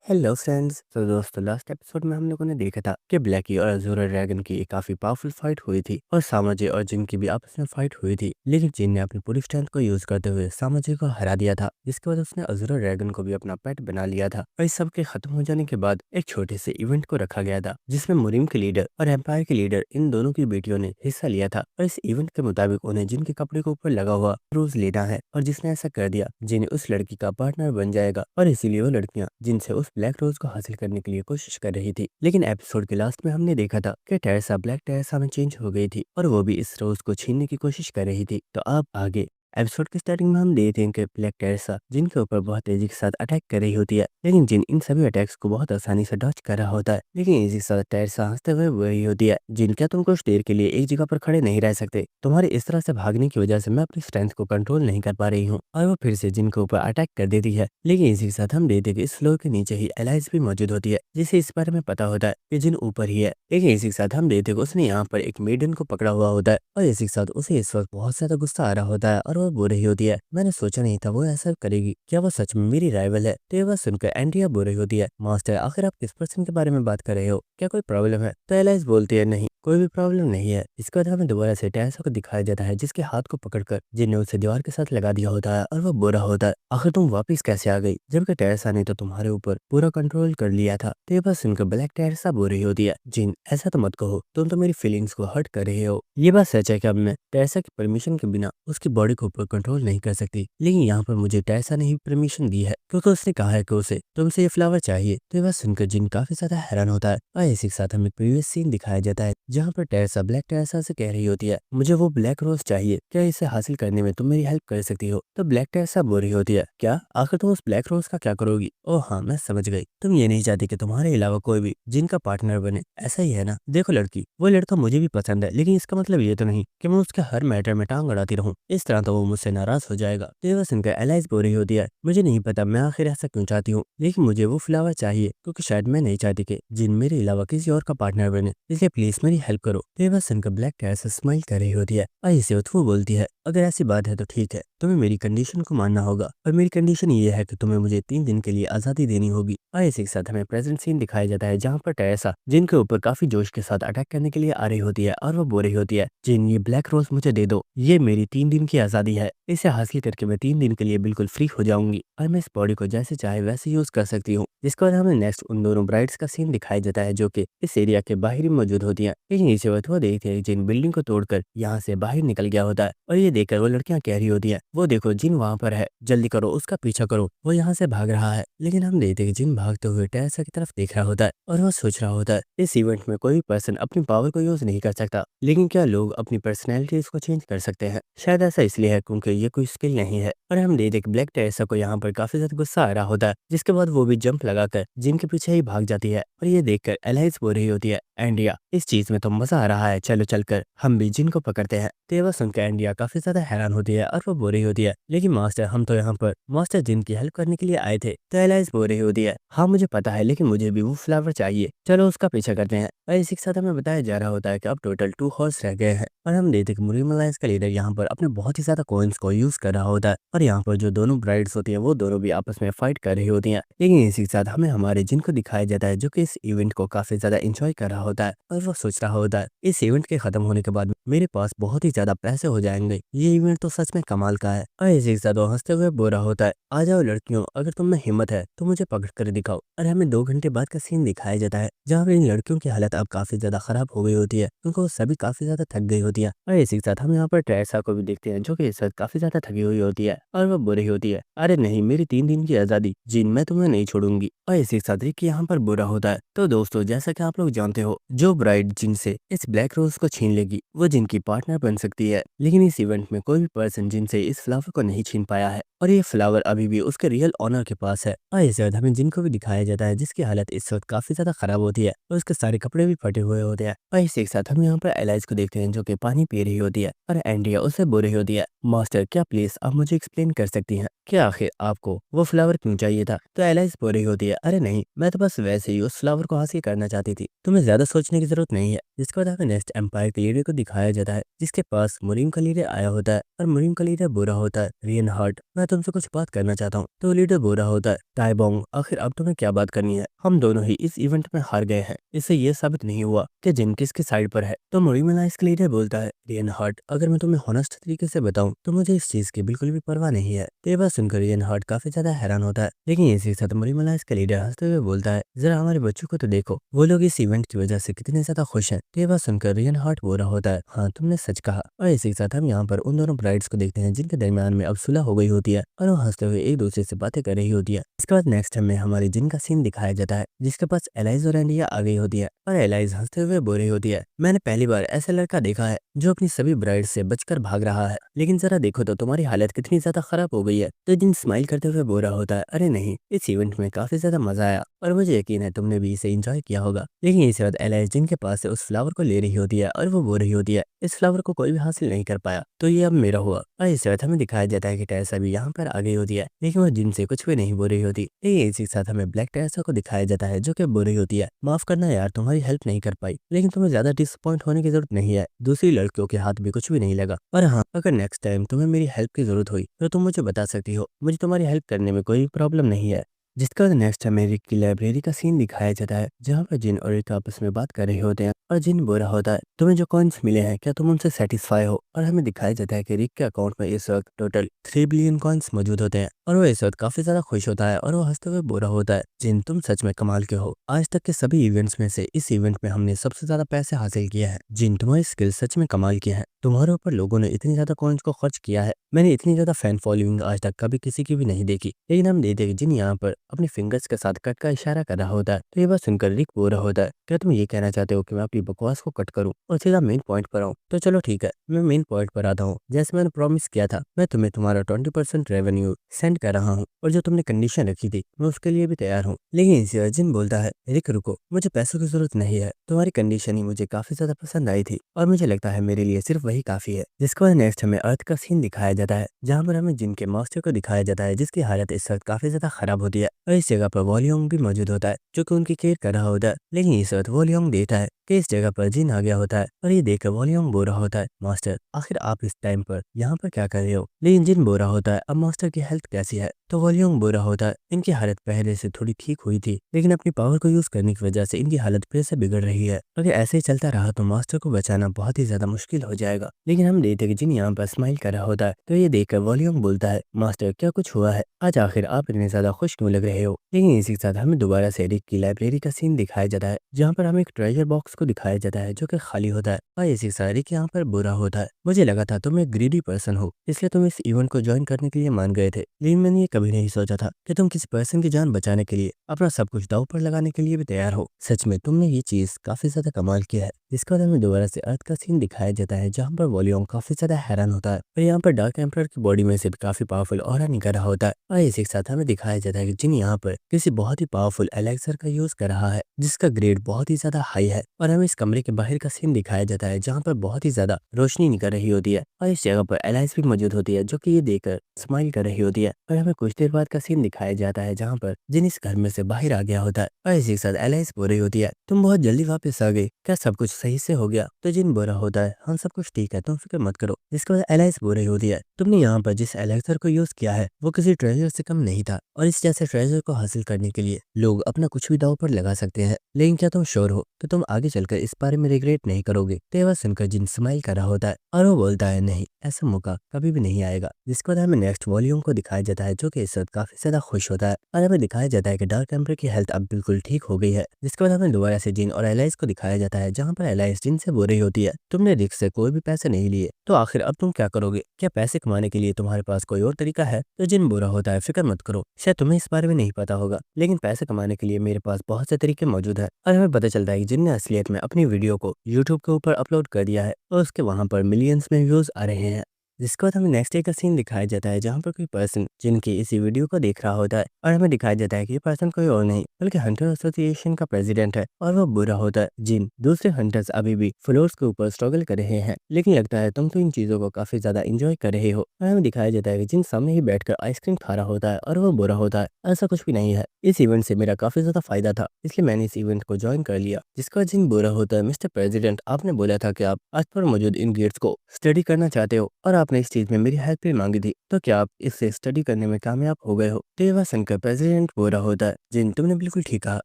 Hello friends. तो दोस्तों last episode में हम लोगों ने देखा था कि ब्लैकी और अज़ूरा ड्रैगन की एक काफी पावरफुल फाइट हुई थी और सामाजी और जिन की भी आपस में फाइट हुई थी, लेकिन जिन ने अपनी पूरी स्ट्रेंथ को यूज करते हुए सामाजी को हरा दिया था, जिसके बाद उसने अज़ूरा ड्रैगन को भी अपना पेट बना लिया था। और इस सब के खत्म हो जाने के बाद एक छोटे से इवेंट को रखा गया था जिसमें मुरिम के लीडर और एम्पायर के लीडर इन दोनों की बेटियों ने हिस्सा लिया था। और इस इवेंट के मुताबिक उन्हें जिन के कपड़े के ऊपर लगा हुआ रोज लेना है और जिसने ऐसा कर दिया जिन उस लड़की का पार्टनर बन जाएगा और इसीलिए वो लड़कियां जिनसे उस ब्लैक रोज को हासिल करने के लिए कोशिश कर रही थी। लेकिन एपिसोड के लास्ट में हमने देखा था कि टेरेसा ब्लैक टेरेसा में चेंज हो गई थी और वो भी इस रोज को छीनने की कोशिश कर रही थी। तो अब आगे एपिसोड के स्टार्टिंग में हम देखते हैं कि ब्लैक टेरेसा जिनके ऊपर बहुत तेजी के साथ अटैक कर रही होती है, लेकिन जिन इन सभी अटैक्स को बहुत आसानी से डॉच कर रहा होता है। लेकिन इसी के साथ टेरेसा हंसते हुए वही होती है, जिन क्या तुम कुछ देर के लिए एक जगह पर खड़े नहीं रह सकते, तुम्हारे इस तरह से भागने की वजह से मैं अपनी स्ट्रेंथ को कंट्रोल नहीं कर पा रही हूँ। और वो फिर से जिनके ऊपर अटैक कर देती है। लेकिन इसी के साथ हम देखते हैं कि इस फ्लोर के नीचे ही एलाइज भी मौजूद होती है, जिसे इस बारे में पता होता है कि जिन ऊपर ही है। लेकिन इसी के साथ हम देखते हैं कि उसने यहाँ पर एक मेडन को पकड़ा हुआ होता है और इसी के साथ उसे इस वक्त बहुत ज्यादा गुस्सा आ रहा होता है और वो बोल रही होती है, मैंने सोचा नहीं था वो ऐसा करेगी, क्या वो सच में मेरी राइवल है। तो ये बात सुनकर एंड्रिया बोल रही होती है, मास्टर आखिर आप किस पर्सन के बारे में बात कर रहे हो, क्या कोई प्रॉब्लम है। तो एलाइज बोलती है, नहीं कोई भी प्रॉब्लम नहीं है। इसके बाद हमें दोबारा से टेरेसा को दिखाया जाता है जिसके हाथ को पकड़कर जिन ने उसे दीवार के साथ लगा दिया होता है और वो बोल रहा होता है, आखिर तुम वापस कैसे आ गई जबकि टेरेसा ने तो तुम्हारे ऊपर पूरा कंट्रोल कर लिया था। तो ये बात सुनकर ब्लैक टेरेसा बोल रही होती है, जिन ऐसा तो मत कहो, तुम तो मेरी फीलिंग्स को हर्ट कर रहे हो। ये बात सच है कि अब मैं टेरेसा की परमिशन के बिना उसकी बॉडी को ऊपर कंट्रोल नहीं कर सकती, लेकिन यहाँ पर मुझे टेरेसा ने ही परमिशन दी है क्योंकि उसने कहा है कि उसे तुमसे ये फ्लावर चाहिए। तो ये बात सुनकर जिन काफी ज्यादा हैरान होता है और इसी के साथ हमें प्रीवियस सीन दिखाया जाता है जहाँ पर टेरेसा ब्लैक टेरेसा से कह रही होती है, मुझे वो ब्लैक रोज चाहिए, क्या इसे हासिल करने में तुम मेरी हेल्प कर सकती हो। तो ब्लैक टेरेसा बोल रही होती है, क्या आखिर तुम उस ब्लैक रोज का क्या करोगी। ओह हाँ मैं समझ गई, तुम ये नहीं चाहती कि तुम्हारे अलावा कोई भी जिनका पार्टनर बने, ऐसा ही है ना। देखो लड़की, वो लड़का मुझे भी पसंद है, लेकिन इसका मतलब ये तो नहीं कि मैं उसके हर मैटर में टांग अड़ाती रहूं, इस तरह तो वो मुझसे नाराज हो जाएगा। तो ये सुनकर एलाइज बोल रही होती है, मुझे नहीं पता मैं आखिर ऐसा क्यों चाहती हूँ, लेकिन मुझे वो फ्लावर चाहिए क्योंकि शायद मैं नहीं चाहती कि जिन मेरे अलावा किसी और का पार्टनर बने, इसलिए प्लीज मेरी हेल्प करो। तो ये सुनकर ब्लैक टेरेसा स्माइल कर रही होती है और इसे वो बोलती है, अगर ऐसी बात है तो ठीक है, तुम्हें मेरी कंडीशन को मानना होगा और मेरी कंडीशन ये है कि तुम्हें मुझे 3 दिन के लिए आजादी देनी होगी। और इसी के साथ हमें प्रेजेंट सीन दिखाया जाता है जहाँ पर टेरेसा जिनके ऊपर काफी जोश के साथ अटैक करने के लिए आ रही होती है और वो बोल रही होती है, जिन ये ब्लैक रोज मुझे दे दो, ये मेरी 3 दिन की आजादी है, इसे हासिल करके मैं 3 दिन के लिए बिल्कुल फ्री हो जाऊंगी और मैं इस बॉडी को जैसे चाहे वैसे यूज कर सकती हूँ। जिसके बाद हमें नेक्स्ट उन दोनों ब्राइड्स का सीन दिखाया जाता है जो कि इस एरिया के बाहर ही मौजूद होती है। लेकिन इसी वक्त वो देखते हैं जिन बिल्डिंग को तोड़कर यहाँ से बाहर निकल गया होता है और ये देखकर वो लड़कियां कह रही होती है, वो देखो जिन वहां पर है, जल्दी करो उसका पीछा करो, वो यहाँ से भाग रहा है। लेकिन हम देखते हैं कि जिन भागते हुए टेरेसा की तरफ देख रहा होता है और वो सोच रहा होता है, इस इवेंट में कोई भी पर्सन अपनी पावर को यूज नहीं कर सकता, लेकिन क्या लोग अपनी पर्सनैलिटीज को चेंज कर सकते हैं। शायद ऐसा इसलिए है क्योंकि ये कोई स्किल नहीं है। और हम देखते हैं कि ब्लैक टेरेसा को यहाँ पर काफी ज्यादा गुस्सा आ रहा होता है, जिसके बाद वो भी जंप लगाकर जिनके पीछे ही भाग जाती है। और ये देखकर एलाइज बोल रही होती है, एंड्रिया इस चीज में तो मजा आ रहा है, चलो चलकर हम भी जिन को पकड़ते हैं। तो ये बात सुनकर एंड्रिया काफी ज्यादा हैरान होती है और वो बोल रही होती है, लेकिन मास्टर हम तो यहाँ पर मास्टर जिन की हेल्प करने के लिए आए थे। तो एलाइज बोल रही होती है, हाँ मुझे पता है, लेकिन मुझे भी वो फ्लावर चाहिए, चलो उसका पीछा करते हैं। और इसी के साथ हमें बताया जा रहा होता है कि अब टोटल 2 हॉर्स रह गए हैं और हम देखते हैं कि मुरीम अलायंस का लीडर यहाँ पर अपने बहुत ही ज्यादा कॉइन्स को यूज कर रहा होता है और यहाँ पर जो दोनों ब्राइड्स होती हैं वो दोनों भी आपस में फाइट कर रही होती हैं। लेकिन इसी के साथ हमें हमारे जिन को दिखाया जाता है जो कि इस इवेंट को काफी ज्यादा एंजॉय कर रहा होता है और वो सोच रहा होता है, इस इवेंट के खत्म होने के बाद मेरे पास बहुत ही ज्यादा पैसे हो जाएंगे, ये इवेंट तो सच में कमाल का है। और इसी के साथ वो हंसते हुए बोल रहा होता है, आ जाओ लड़कियों, अगर तुम में हिम्मत है तो मुझे पकड़ कर दिखाओ। और हमें 2 घंटे बाद का सीन दिखाया जाता है जहाँ पर इन लड़कियों की हालत अब काफी ज्यादा खराब हो गई होती है क्योंकि वो सभी काफी ज्यादा थक गई होती है। और इसी के साथ हम यहाँ पर टेरेसा को भी देखते हैं जो कि इस वक्त काफी ज्यादा थकी हुई होती है और वो बोल रही होती है, अरे नहीं मेरी 3 दिन की आजादी, जिन मैं तुम्हें नहीं छोड़ूंगी। और इसी के साथ रिकी यहाँ पर बुरा होता है। तो दोस्तों जैसा कि आप लोग जानते हो, जो ब्राइड जिन से इस ब्लैक रोज को छीन लेगी वो जिनकी पार्टनर बन सकती है, लेकिन इस इवेंट में कोई भी पर्सन जिनसे इस फ्लावर को नहीं छीन पाया है और ये फ्लावर अभी भी उसके रियल ऑनर के पास है। और इस वक्त हमें जिनको भी दिखाया जाता है जिसकी हालत इस वक्त काफी ज्यादा खराब होती है और उसके सारे कपड़े भी फटे हुए होते हैं। और इसी के साथ हम यहाँ पर एलाइज को देखते हैं जो कि पानी पी रही होती है और एंड्रिया उससे बोल रही होती है, मास्टर क्या प्लीज आप मुझे एक्सप्लेन कर सकती हैं कि आखिर आपको वो फ्लावर क्यों चाहिए था। तो एलाइज बोल रही होती है, अरे नहीं, मैं तो बस वैसे ही उस फ्लावर को हासिल करना चाहती थी, तुम्हें ज्यादा सोचने की जरूरत नहीं है। जिसके बाद हमें नेक्स्ट एम्पायर के लीडर को दिखाया जाता है जिसके पास मुरीम का लीडर आया होता है और मुरीम का लीडर बुरा होता है। रियन हार्ट, मैं तुमसे कुछ बात करना चाहता हूँ। तो लीडर बुरा होता है, टाइबोंग, आखिर अब तुम्हें क्या बात करनी है? हम दोनों ही इस इवेंट में हार गए हैं, इससे ये साबित नहीं हुआ कि जिन किसके साइड पर है। तो मुरीम अलायंस का लीडर बोलता है, रियन हार्ट, अगर मैं तुम्हें हॉनेस्ट तरीके से बताऊं तो मुझे इस चीज की बिल्कुल भी परवाह नहीं है। तो ये बात सुनकर रियन हार्ट काफी ज्यादा हैरान होता है, लेकिन इसी के साथ मुरीम अलायंस का लीडर हंसते हुए बोलता है, जरा हमारे बच्चों को तो देखो, वो लोग इस इवेंट की वजह से कितने ज्यादा खुश हैं। तो ये बात सुनकर रियन हार्ट बोला होता है, हाँ तुमने सच कहा। और इसी के साथ हम यहाँ पर उन दोनों ब्राइड्स को देखते हैं जिनके दरमियान में अब सुलह हो गई होती है और वो हंसते हुए एक दूसरे से बातें कर रही होती है। इसके बाद नेक्स्ट हमें हमारी जिन का सीन दिखाया जाता है जिसके पास एलाइज और एंडिया आ गई होती है और एलाइज हंसते हुए बोल रही होती है, मैंने पहली बार ऐसा लड़का देखा है जो अपनी सभी ब्राइड से बचकर भाग रहा है, लेकिन जरा देखो तो तुम्हारी हालत कितनी ज्यादा खराब हो गई है। तो जिन स्माइल करते हुए बोल रहा होता है, अरे नहीं, इस इवेंट में काफी ज्यादा मजा आया और मुझे यकीन है तुमने भी इसे एंजॉय किया होगा। लेकिन इसके बाद एलाइज जिन के पास से उस फ्लावर को ले रही होती है और वो बोल रही होती है, इस फ्लावर को कोई भी हासिल नहीं कर पाया तो ये अब मेरा हुआ। और इसके बाद हमें दिखाया जाता है कि टेरेसा भी यहाँ पर आ गई होती है, लेकिन वो जिन से कुछ भी नहीं बोल रही होती। लेकिन इसी के साथ हमें ब्लैक टेरेसा को दिखाया जाता है जो कि बोल रही होती है, माफ करना यार, तुम्हारी हेल्प नहीं कर पाई, लेकिन तुम्हें ज्यादा डिसअपॉइंट होने की जरूरत नहीं है, दूसरी लड़कियों के हाथ भी कुछ भी नहीं लगा। और हाँ, अगर नेक्स्ट टाइम तुम्हें मेरी हेल्प की जरूरत हुई तो तुम मुझे बता सकती हो, मुझे तुम्हारी हेल्प करने में कोई प्रॉब्लम नहीं है। जिसका नेक्स्ट हमें रिक की लाइब्रेरी का सीन दिखाया जाता है जहाँ पर जिन और रिक आपस में बात कर रहे होते हैं और जिन बोला होता है, तुम्हें जो कॉइन्स मिले हैं क्या तुम उनसे सेटिस्फाई हो? और हमें दिखाया जाता है कि रिक के अकाउंट में इस वक्त टोटल 3 बिलियन कॉइन्स मौजूद होते हैं और वो इस वक्त काफी ज्यादा खुश होता है और वो हंसते हुए बोला होता है, जिन तुम सच में कमाल के हो, आज तक के सभी इवेंट्स में से इस इवेंट में हमने सबसे ज्यादा पैसे हासिल किया है। जिन तुम्हारी स्किल सच में कमाल की है, तुम्हारे ऊपर लोगों ने इतनी ज्यादा कॉइन्स को खर्च किया है, मैंने इतनी ज्यादा फैन फॉलोइंग आज तक कभी किसी की भी नहीं देखी। लेकिन हम देखते हैं जिन यहाँ पर अपने फिंगर्स के साथ कट का इशारा कर रहा होता है। तो ये बात सुनकर रिक बोल रहा होता है, क्या तुम ये कहना चाहते हो कि मैं अपनी बकवास को कट करूं और सीधा मेन पॉइंट पर आऊं? तो चलो ठीक है, मैं मेन पॉइंट पर आता हूँ। जैसे मैंने प्रॉमिस किया था, मैं तुम्हें तुम्हारा 20% रेवेन्यू सेंड कर रहा हूँ और जो तुमने कंडीशन रखी थी मैं उसके लिए भी तैयार हूँ। लेकिन इसी अर्जुन बोलता है, रिक रुको, मुझे पैसों की जरूरत नहीं है, तुम्हारी कंडीशन ही मुझे काफी ज्यादा पसंद आई थी और मुझे लगता है मेरे लिए सिर्फ वही काफी है। जिसके बाद नेक्स्ट हमें अर्थ का सीन दिखाया जाता है जहाँ पर हमें जिनके मास्टर को दिखाया जाता है जिसकी हालत इस वक्त काफी ज्यादा खराब होती है और इस जगह पर वॉल्यूम भी मौजूद होता है जो कि उनकी केयर कर रहा होता है। लेकिन इस वक्त वॉल्यूम देता है कि इस जगह पर जिन आ गया होता है और ये देखकर वॉल्यूम बोल रहा होता है, मास्टर आखिर आप इस टाइम पर यहाँ पर क्या कर रहे हो? लेकिन जिन बोल रहा होता है, अब मास्टर की हेल्थ कैसी है? तो वॉल्यूम बोल रहा होता है, इनकी हालत पहले से थोड़ी ठीक हुई थी लेकिन अपनी पावर को यूज करने की वजह से इनकी हालत फिर से बिगड़ रही है। अगर ऐसे ही चलता रहा तो मास्टर को बचाना बहुत ही ज्यादा मुश्किल हो जाएगा। लेकिन हम देखते कि जिन यहाँ पर स्माइल कर रहा होता है तो ये देखकर वॉल्यूम बोलता है, मास्टर क्या कुछ हुआ है? आज आखिर आप इतने ज्यादा खुश क्यों लग रहे हो? लेकिन इसी के साथ हमें दोबारा से रिक की लाइब्रेरी का सीन दिखाया जाता है जहाँ पर हमें एक ट्रेजर बॉक्स को दिखाया जाता है जो कि खाली होता है और इसी के साथ रिक यहाँ पर बुरा होता है, मुझे लगा था तुम एक ग्रीडी पर्सन हो इसलिए तुम इस इवेंट को ज्वाइन करने के लिए मान गए थे, लेकिन मैंने ये कभी नहीं सोचा था कि तुम किसी पर्सन की जान बचाने के लिए अपना सब कुछ दांव पर लगाने के लिए भी तैयार हो। सच में तुमने ये चीज काफी ज्यादा कमाल किया है। इसके बाद हमें दोबारा से अर्थ का सीन दिखाया जाता है जहाँ पर वॉल्यूम काफी ज्यादा हैरान होता है और यहाँ पर डार्क एम्परर की बॉडी में से भी काफी पावरफुल ऑरा निकल रहा होता है और इसी के साथ हमें दिखाया जाता है कि जिन यहाँ पर किसी बहुत ही पावरफुल एलेक्सर का यूज कर रहा है जिसका ग्रेड बहुत ही ज्यादा हाई है और हमें इस कमरे के बाहर का सीन दिखाया जाता है जहाँ पर बहुत ही ज्यादा रोशनी निकल रही होती है और इस जगह पर एलाइस भी मौजूद होती है जो कि ये देखकर स्माइल कर रही होती है और हमें कुछ देर बाद का सीन दिखाया जाता है जहाँ पर जिन इस घर में से बाहर आ गया होता है और इसी के साथ एलाइस बोल रही होती है, तुम बहुत जल्दी वापस आ गई, क्या सब कुछ सही से हो गया? तो जिन बोल रहा होता है, हाँ सब कुछ ठीक है, तुम फिक्र मत करो। जिसके बाद एलाइस बोल रही होती है, तुमने यहाँ पर जिस एलेक्सर को यूज किया है वो किसी ट्रेजर से कम नहीं था और इस जैसे ट्रेजर को हासिल करने के लिए लोग अपना कुछ भी दांव पर लगा सकते हैं, लेकिन क्या तुम श्योर हो कि तुम आगे चलकर इस बारे में रिग्रेट नहीं करोगे? तो ये बात सुनकर जिन स्माइल कर रहा होता है और वो बोलता है, नहीं, ऐसा मौका कभी भी नहीं आएगा। जिसके बाद हमें नेक्स्ट वॉल्यूम को दिखाया जाता है जो कि इस वक्त काफी ज्यादा खुश होता है और हमें दिखाया जाता है कि डार्क एम्पर की हेल्थ अब बिल्कुल ठीक हो गई है। जिसके बाद हमें दोबारा से जिन और एलाइस को दिखाया जाता है जहाँ पर एलाइस जिन से बोल रही होती है, तुमने रिक से कोई भी पैसे नहीं लिए तो आखिर अब तुम क्या करोगे? क्या पैसे कमाने के लिए तुम्हारे पास कोई और तरीका है? तो जिन बुरा होता है, फिक्र मत करो, शायद तुम्हें इस बारे में नहीं पता होगा लेकिन पैसे कमाने के लिए मेरे पास बहुत से तरीके मौजूद है। और हमें पता चलता है कि जिन ने असलियत में अपनी वीडियो को यूट्यूब के ऊपर अपलोड कर दिया है और उसके वहां पर मिलियंस में व्यूज आ रहे हैं। जिसके बाद हमें नेक्स्ट एक सीन दिखाया जाता है जहाँ पर कोई पर्सन जिनकी इसी वीडियो को देख रहा होता है और हमें दिखाया जाता है कि ये पर्सन कोई और नहीं बल्कि हंटर एसोसिएशन का प्रेसिडेंट है और वो बुरा होता है। जिन दूसरे हंटर्स अभी भी फ्लोर्स के ऊपर स्ट्रगल कर रहे हैं, लेकिन लगता है तुम तो इन चीजों को काफी ज्यादा इंजॉय कर रहे हो। और हमें दिखाया जाता है कि जिन सामने ही बैठकर आइसक्रीम खा रहा होता है और वो बुरा होता है, ऐसा कुछ भी नहीं है, इस इवेंट से मेरा काफी ज्यादा फायदा था इसलिए मैंने इस इवेंट को ज्वाइन कर लिया। जिसका जिन बुरा होता है, मिस्टर प्रेसिडेंट आपने बोला था कि आप आज पर मौजूद इन गेट्स को स्टडी करना चाहते हो और आपने इस चीज में मेरी हेल्प भी मांगी थी, तो क्या आप इससे स्टडी करने में कामयाब हो गए हो? तो ये बात सुनकर प्रेसिडेंट बोल रहा होता है, जिन तुमने बिल्कुल ठीक कहा,